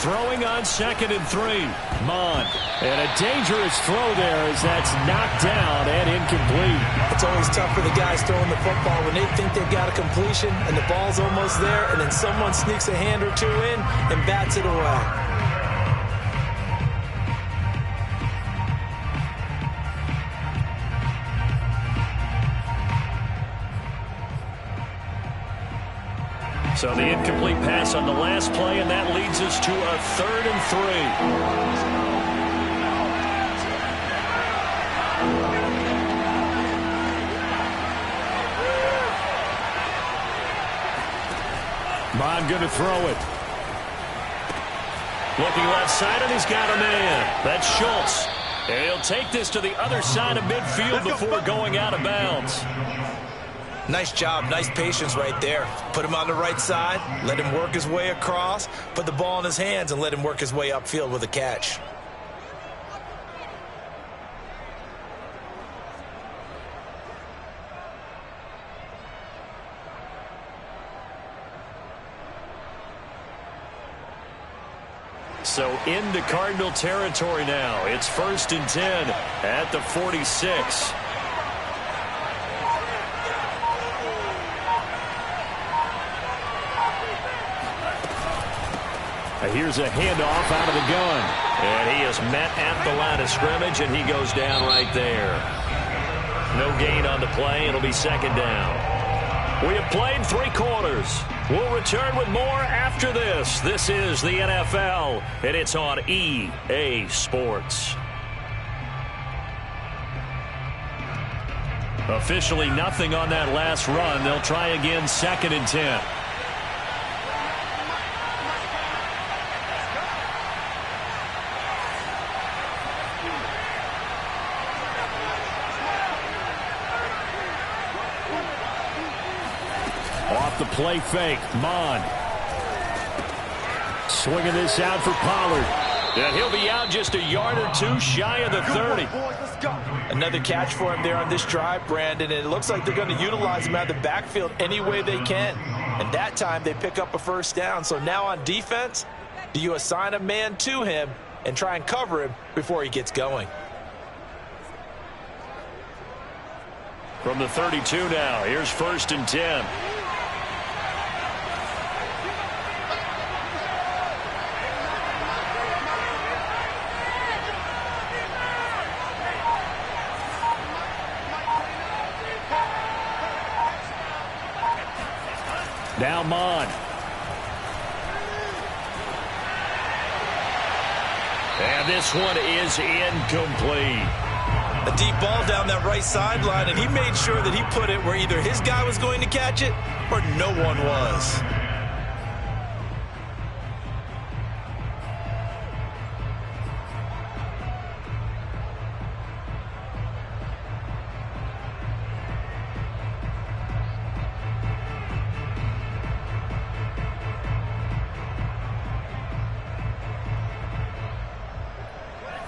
Throwing on 2nd and 3. Mond. And a dangerous throw there as that's knocked down and incomplete. It's always tough for the guys throwing the football when they think they've got a completion and the ball's almost there, and then someone sneaks a hand or two in and bats it away. So the incomplete pass on the last play, and that leads us to a 3rd and 3. Bond going to throw it. Looking left side, and he's got a man. That's Schultz. And he'll take this to the other side of midfield before going out of bounds. Nice job, nice patience right there. Put him on the right side, let him work his way across, put the ball in his hands, and let him work his way upfield with a catch. So into Cardinal territory now. It's 1st and 10 at the 46. Here's a handoff out of the gun. And he is met at the line of scrimmage, and he goes down right there. No gain on the play. It'll be 2nd down. We have played 3 quarters. We'll return with more after this. This is the NFL, and it's on EA Sports. Officially nothing on that last run. They'll try again, 2nd and 10. Off the play fake, Mond. Swinging this out for Pollard. And he'll be out just a yard or two shy of the 30. Another catch for him there on this drive, Brandon, and it looks like they're going to utilize him out of the backfield any way they can. And that time they pick up a first down. So now on defense, do you assign a man to him and try and cover him before he gets going? From the 32 now, here's 1st and 10. Now Mon. And this one is incomplete. A deep ball down that right sideline, and he made sure that he put it where either his guy was going to catch it or no one was.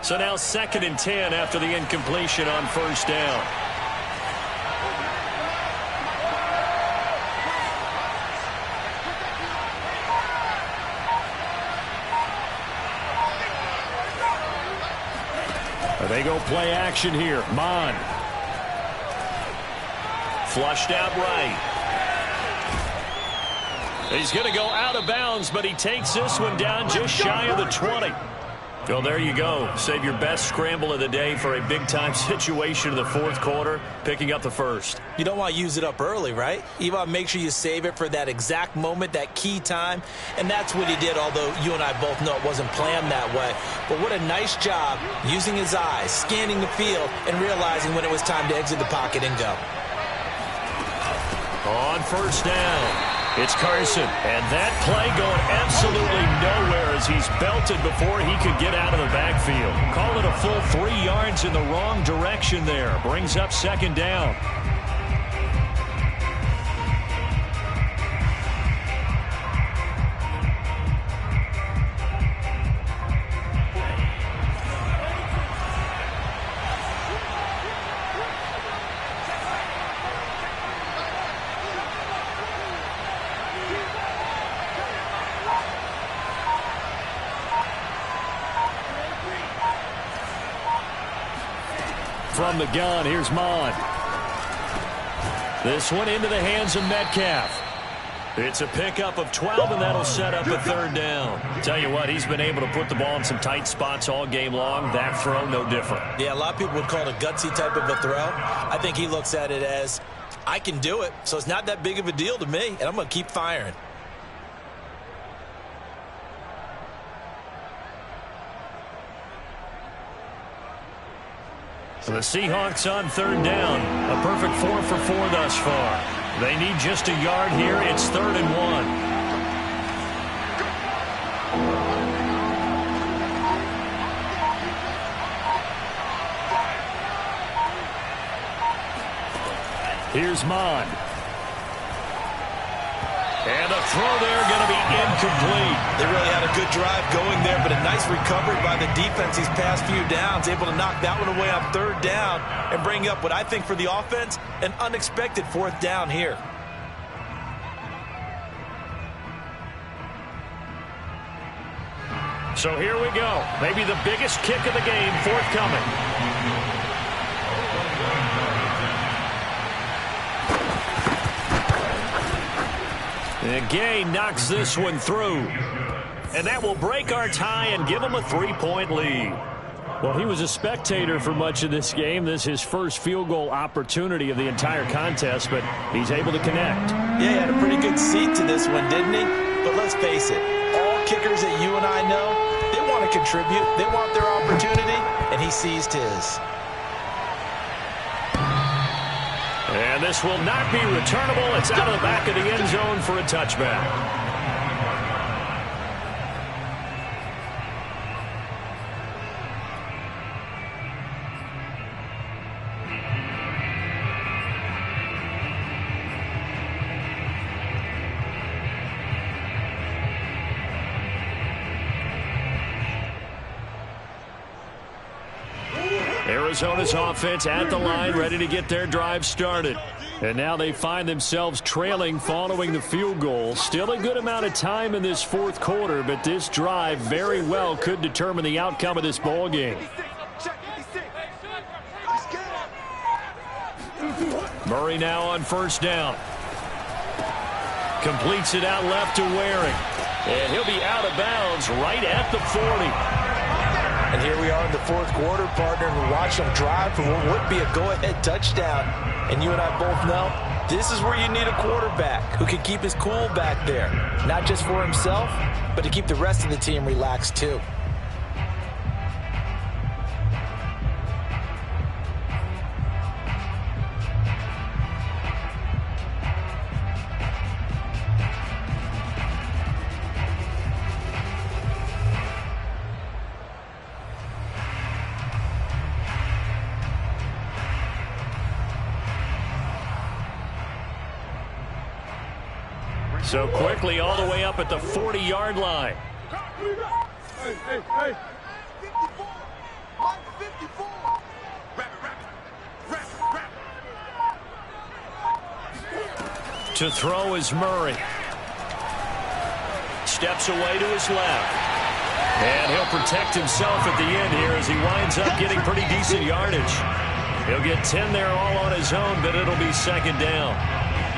So now 2nd and 10 after the incompletion on 1st down. They go play action here. Mon. Flushed out right. He's going to go out of bounds, but he takes this one down just shy of the 20. Well, there you go. Save your best scramble of the day for a big-time situation in the 4th quarter, picking up the 1st. You don't want to use it up early, right? You want to make sure you save it for that exact moment, that key time. And that's what he did, although you and I both know it wasn't planned that way. But what a nice job using his eyes, scanning the field, and realizing when it was time to exit the pocket and go. On 1st down. It's Carson, and that play going absolutely nowhere as he's belted before he could get out of the backfield. Call it a full 3 yards in the wrong direction there. Brings up 2nd down. From the gun, here's Mon. This one into the hands of Metcalf. It's a pickup of 12, and that'll set up a 3rd down. Tell you what, he's been able to put the ball in some tight spots all game long. That throw, no different. Yeah, a lot of people would call it a gutsy type of a throw. I think he looks at it as, I can do it, so it's not that big of a deal to me, and I'm going to keep firing. So the Seahawks on 3rd down. A perfect 4 for 4 thus far. They need just a yard here. It's 3rd and 1. Here's Mon. And the throw there going to be incomplete. They really had a good drive going there, but a nice recovery by the defense these past few downs, able to knock that one away on 3rd down and bring up what I think for the offense, an unexpected 4th down here. So here we go. Maybe the biggest kick of the game forthcoming. And Gay knocks this one through. And that will break our tie and give him a 3-point lead. Well, he was a spectator for much of this game. This is his first field goal opportunity of the entire contest, but he's able to connect. Yeah, he had a pretty good seat to this one, didn't he? But let's face it, all kickers that you and I know, they want to contribute. They want their opportunity, and he seized his. And this will not be returnable. It's out of the back of the end zone for a touchback. Arizona's offense at the line, ready to get their drive started. And now they find themselves trailing following the field goal. Still a good amount of time in this fourth quarter, but this drive very well could determine the outcome of this ball game. Murray now on first down. Completes it out left to Waring. And he'll be out of bounds right at the 40. And here we are in the fourth quarter, partner, and we watch them drive for what would be a go-ahead touchdown. And you and I both know this is where you need a quarterback who can keep his cool back there. Not just for himself, but to keep the rest of the team relaxed too. So quickly all the way up at the 40-yard line. Hey. 54. Mike 54. To throw is Murray. Steps away to his left. And he'll protect himself at the end here as he winds up getting pretty decent yardage. He'll get 10 there all on his own, but it'll be second down.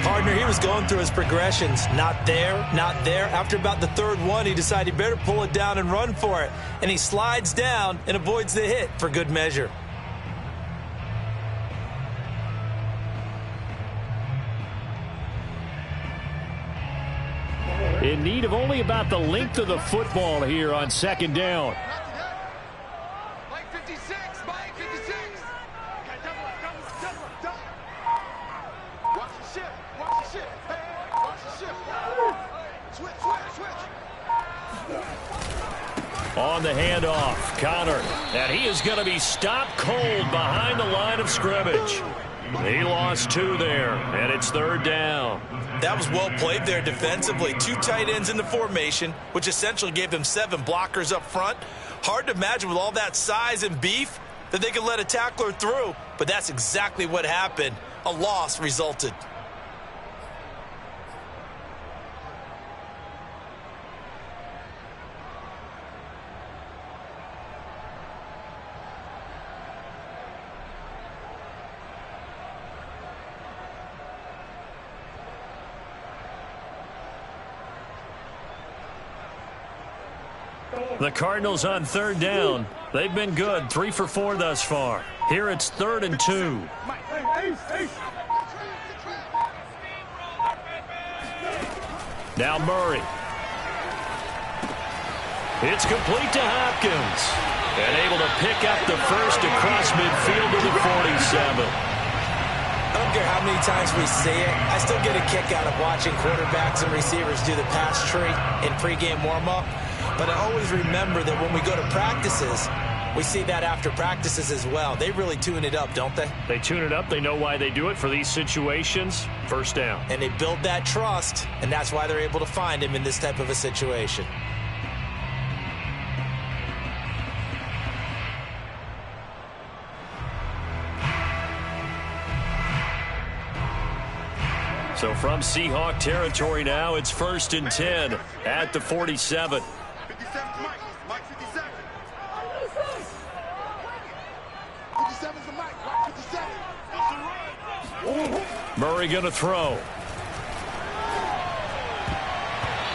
Partner, he was going through his progressions. Not there, not there. After about the third one, he decided he better pull it down and run for it. And he slides down and avoids the hit for good measure. In need of only about the length of the football here on second down. Mike 56. Mike 56. Watch the ship. Watch the ship. Hey, watch the ship. Switch. On the handoff, Connor. And he is going to be stopped cold behind the line of scrimmage. He lost 2 there, and it's third down. That was well played there defensively. 2 tight ends in the formation, which essentially gave them 7 blockers up front. Hard to imagine with all that size and beef that they could let a tackler through, but that's exactly what happened. A loss resulted. The Cardinals on third down. They've been good, 3 for 4 thus far. Here it's 3rd and 2. Now Murray. It's complete to Hopkins. And able to pick up the first across midfield to the 47. I don't care how many times we see it. I still get a kick out of watching quarterbacks and receivers do the pass tree in pregame warm-up. But I always remember that when we go to practices, we see that after practices as well. They really tune it up, don't they? They tune it up. They know why they do it for these situations. First down. And they build that trust, and that's why they're able to find him in this type of a situation. So from Seahawk territory now, it's 1st and 10 at the 47. 57's Mike. Mike 57. 57's the Mike. Mike 57. Murray going to throw.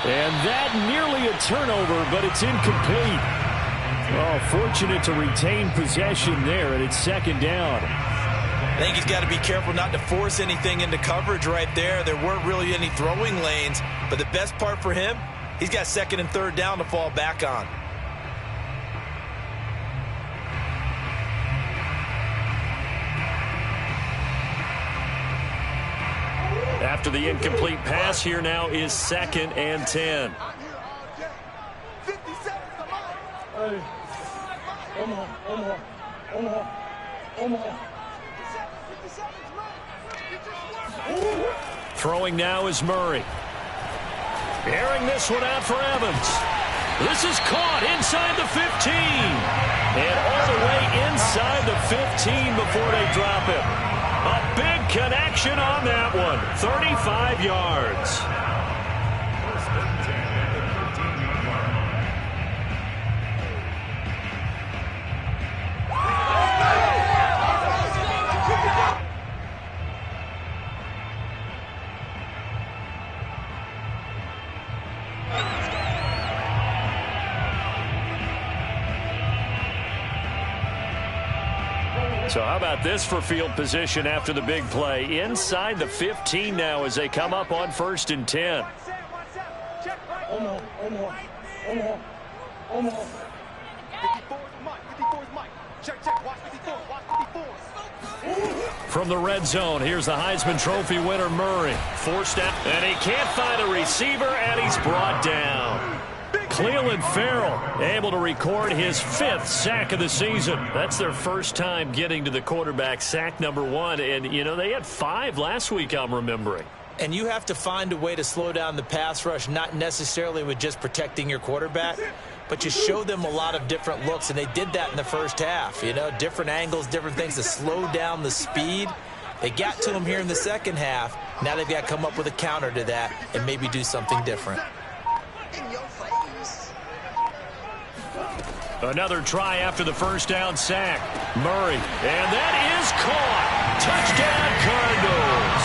And that nearly a turnover, but it's incomplete. Oh, fortunate to retain possession there, and it's second down. I think he's got to be careful not to force anything into coverage right there. There weren't really any throwing lanes, but the best part for him, he's got 2nd and 3rd down to fall back on. After the incomplete pass, here now is 2nd and 10. I'm here all day. 57's the Mike. Hey, Omaha. 57's Mike. Throwing now is Murray. Airing this one out for Evans. This is caught inside the 15. And all the way inside the 15 before they drop him. A big connection on that one. 35 yards. So how about this for field position after the big play? Inside the 15 now as they come up on 1st and 10. From the red zone, here's the Heisman Trophy winner, Murray. Forced out, and he can't find a receiver, and he's brought down. Cleveland Farrell able to record his 5th sack of the season. That's their first time getting to the quarterback, sack number 1. And, you know, they had 5 last week, I'm remembering. And you have to find a way to slow down the pass rush, not necessarily with just protecting your quarterback, but you show them a lot of different looks, and they did that in the first half. You know, different angles, different things to slow down the speed. They got to him here in the second half. Now they've got to come up with a counter to that and maybe do something different. Another try after the first down sack. Murray, and that is caught. Touchdown, Cardinals.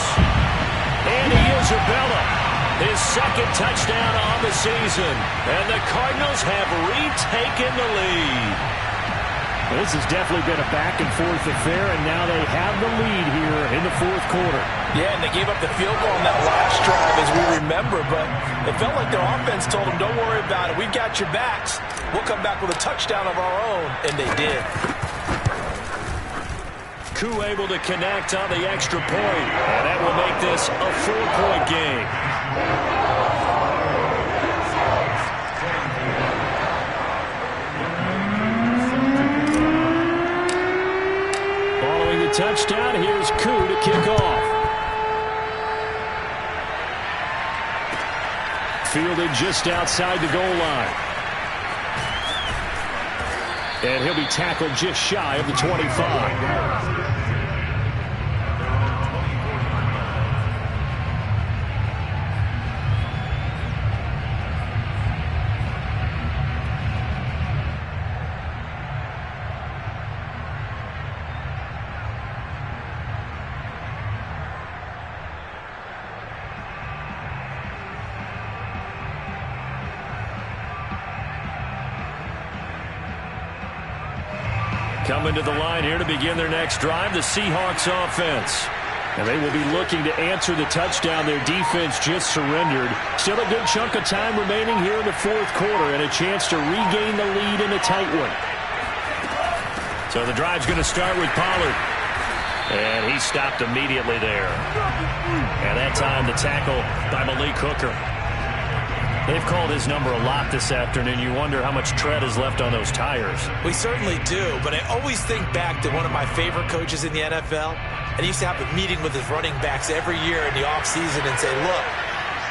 Andy Isabella, his 2nd touchdown on the season. And the Cardinals have retaken the lead. This has definitely been a back-and-forth affair, and now they have the lead here in the 4th quarter. Yeah, and they gave up the field goal on that last drive, as we remember, but it felt like their offense told them, don't worry about it. We've got your backs. We'll come back with a touchdown of our own, and they did. Koo able to connect on the extra point, and that will make this a 4-point game. Following the touchdown, here's Koo to kick off. Fielded just outside the goal line. And he'll be tackled just shy of the 25. Coming to the line here to begin their next drive, the Seahawks offense. And they will be looking to answer the touchdown their defense just surrendered. Still a good chunk of time remaining here in the 4th quarter and a chance to regain the lead in a tight one. So the drive's going to start with Pollard. And he stopped immediately there. And that time the tackle by Malik Hooker. They've called his number a lot this afternoon. You wonder how much tread is left on those tires. We certainly do, but I always think back to one of my favorite coaches in the NFL. And he used to have a meeting with his running backs every year in the offseason and say, look,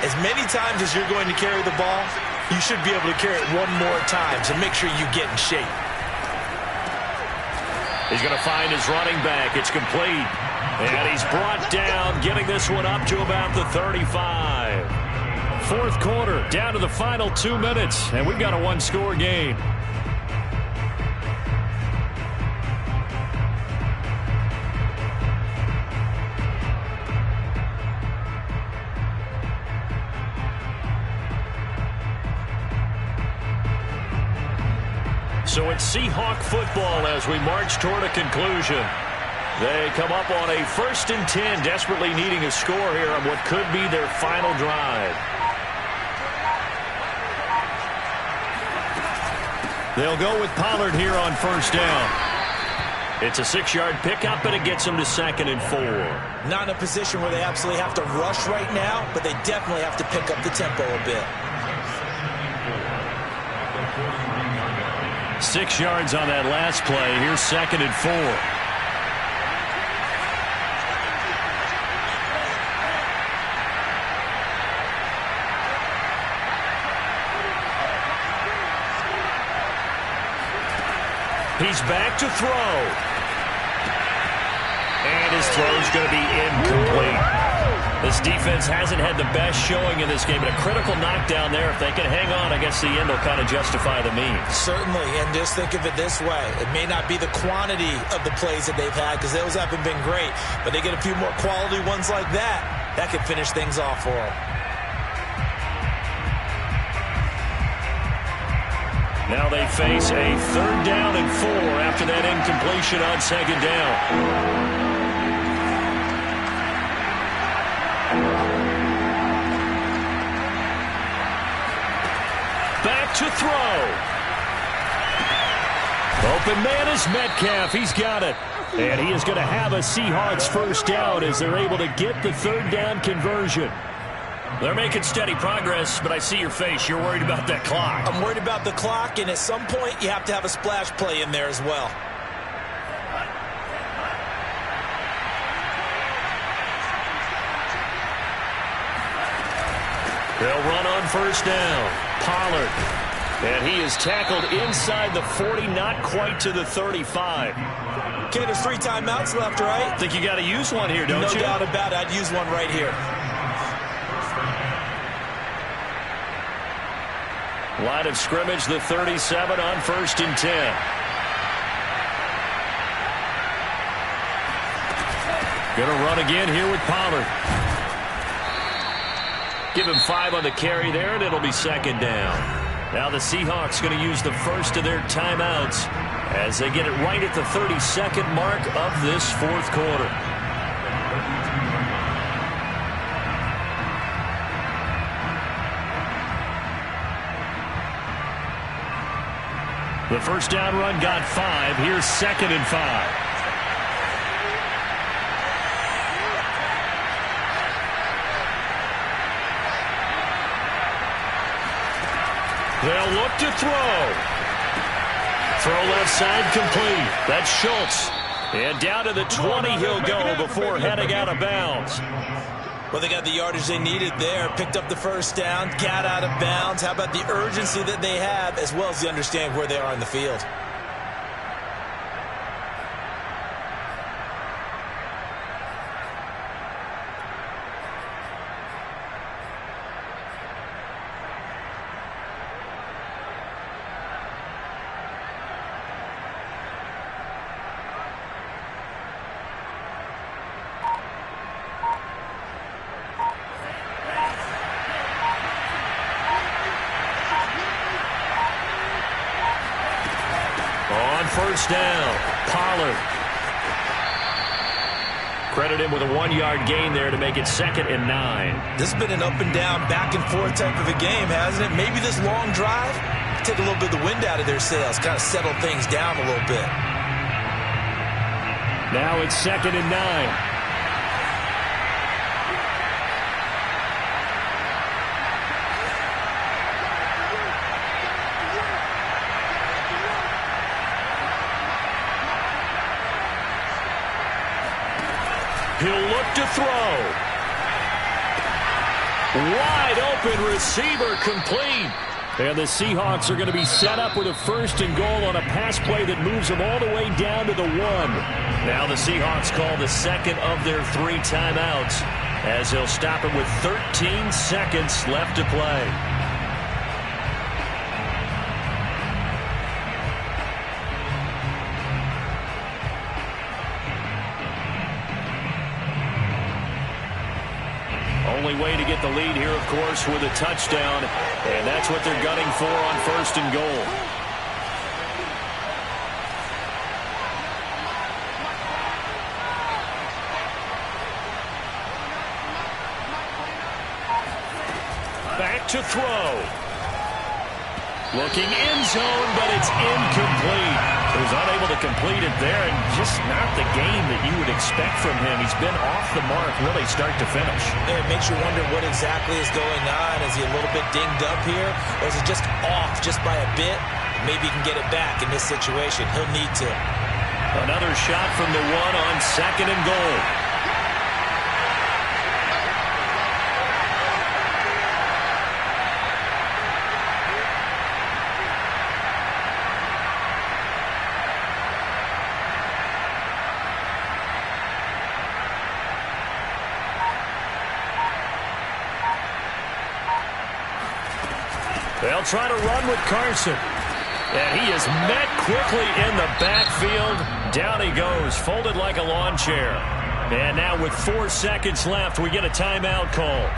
as many times as you're going to carry the ball, you should be able to carry it one more time, so make sure you get in shape. He's going to find his running back. It's complete. And he's brought down, getting this one up to about the 35. 4th quarter, down to the final 2 minutes, and we've got a 1-score game. So it's Seahawk football as we march toward a conclusion. They come up on a 1st and 10, desperately needing a score here on what could be their final drive. They'll go with Pollard here on 1st down. It's a 6-yard pickup, and it gets them to 2nd and 4. Not in a position where they absolutely have to rush right now, but they definitely have to pick up the tempo a bit. 6 yards on that last play. Here's 2nd and 4. He's back to throw. And his throw's going to be incomplete. This defense hasn't had the best showing in this game, but a critical knockdown there. If they can hang on, I guess the end will kind of justify the means. Certainly, and just think of it this way. It may not be the quantity of the plays that they've had because those haven't been great, but they get a few more quality ones like that. That could finish things off for them. Now they face a 3rd down and 4 after that incompletion on 2nd down. Back to throw. Open man is Metcalf. He's got it. And he is going to have a Seahawks 1st down as they're able to get the 3rd down conversion. They're making steady progress, but I see your face. You're worried about that clock. I'm worried about the clock, and at some point you have to have a splash play in there as well. They'll run on 1st down. Pollard. And he is tackled inside the 40, not quite to the 35. Okay, there's 3 timeouts left, right? Think you got to use one here, don't you? No doubt about it. I'd use one right here. Line of scrimmage, the 37 on 1st and 10. Going to run again here with Pollard. Give him 5 on the carry there, and it'll be 2nd down. Now the Seahawks going to use the first of their timeouts as they get it right at the 32nd mark of this 4th quarter. The 1st down run got 5. Here's 2nd and 5. They'll look to throw. Throw left side complete. That's Schultz. And down to the 20 he'll go before heading out of bounds. Well, they got the yardage they needed there. Picked up the 1st down. Got out of bounds. How about the urgency that they have as well as the understanding where they are in the field? On 1st down, Pollard. Credit him with a 1-yard gain there to make it 2nd and 9. This has been an up and down, back and forth type of a game, hasn't it? Maybe this long drive take a little bit of the wind out of their sails, kind of settle things down a little bit. Now it's 2nd and 9. He'll look to throw. Wide open receiver complete. And the Seahawks are going to be set up with a 1st and goal on a pass play that moves them all the way down to the 1. Now the Seahawks call the 2nd of their 3 timeouts as they'll stop it with 13 seconds left to play. Only way to get the lead here, of course, with a touchdown, and that's what they're gunning for on 1st and goal. Back to throw. Looking end zone, but it's incomplete. He was unable to complete it there, and just not the game that you would expect from him. He's been off the mark really start to finish. It makes you wonder what exactly is going on. Is he a little bit dinged up here, or is it just off just by a bit? Maybe he can get it back in this situation. He'll need to. Another shot from the 1 on 2nd and goal. They'll try to run with Carson. And he is met quickly in the backfield. Down he goes, folded like a lawn chair. And now with 4 seconds left, we get a timeout call.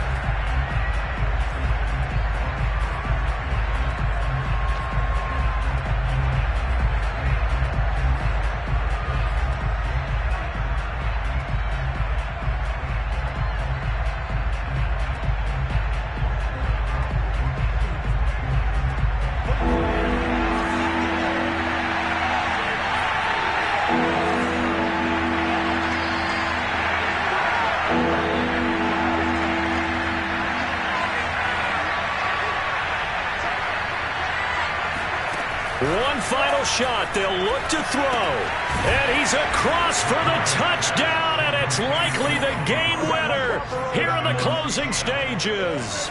One final shot. They'll look to throw. And he's across for the touchdown, and it's likely the game winner here in the closing stages.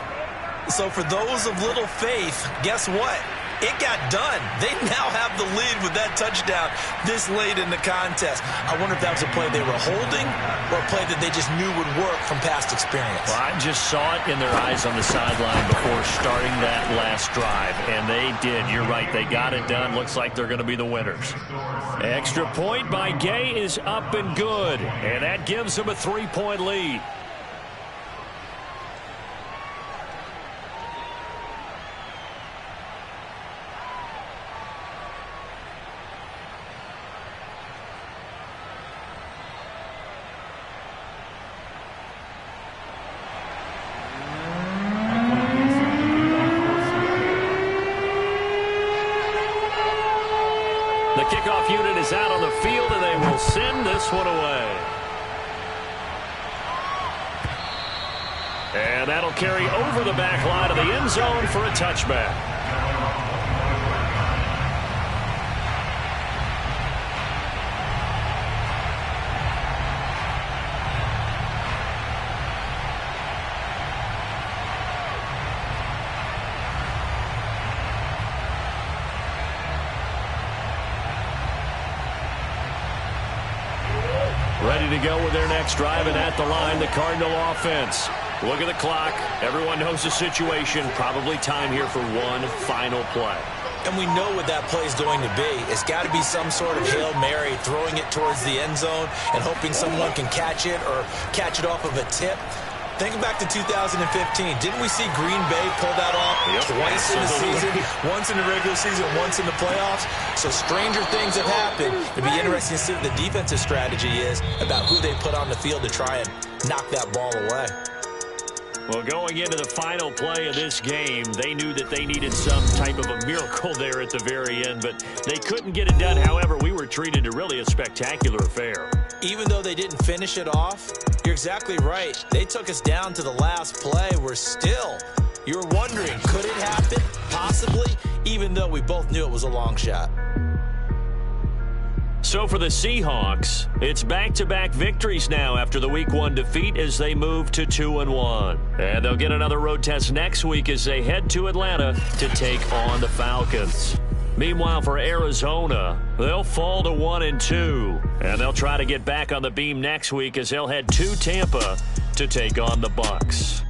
So for those of little faith, guess what? It got done. They now have the lead with that touchdown this late in the contest. I wonder if that was a play they were holding or a play that they just knew would work from past experience. Well, I just saw it in their eyes on the sideline before starting that last drive, and they did. You're right. They got it done. Looks like they're going to be the winners. Extra point by Gay is up and good, and that gives them a 3-point lead. The kickoff unit is out on the field, and they will send this one away. And that'll carry over the back line of the end zone for a touchback. Ready to go with their next drive, and at the line, the Cardinal offense. Look at the clock. Everyone knows the situation. Probably time here for one final play. And we know what that play is going to be. It's got to be some sort of Hail Mary, throwing it towards the end zone and hoping someone can catch it or catch it off of a tip. Think back to 2015. Didn't we see Green Bay pull that off twice in the season? Once in the regular season, once in the playoffs. So stranger things have happened. It'd be interesting to see what the defensive strategy is about who they put on the field to try and knock that ball away. Well, going into the final play of this game, they knew that they needed some type of a miracle there at the very end, but they couldn't get it done. However, we were treated to really a spectacular affair. Even though they didn't finish it off, you're exactly right. They took us down to the last play. We're still, you're wondering, could it happen? Possibly, even though we both knew it was a long shot. So for the Seahawks, it's back-to-back victories now after the Week 1 defeat as they move to 2-1. And they'll get another road test next week as they head to Atlanta to take on the Falcons. Meanwhile, for Arizona, they'll fall to 1-2. And they'll try to get back on the beam next week as they'll head to Tampa to take on the Bucs.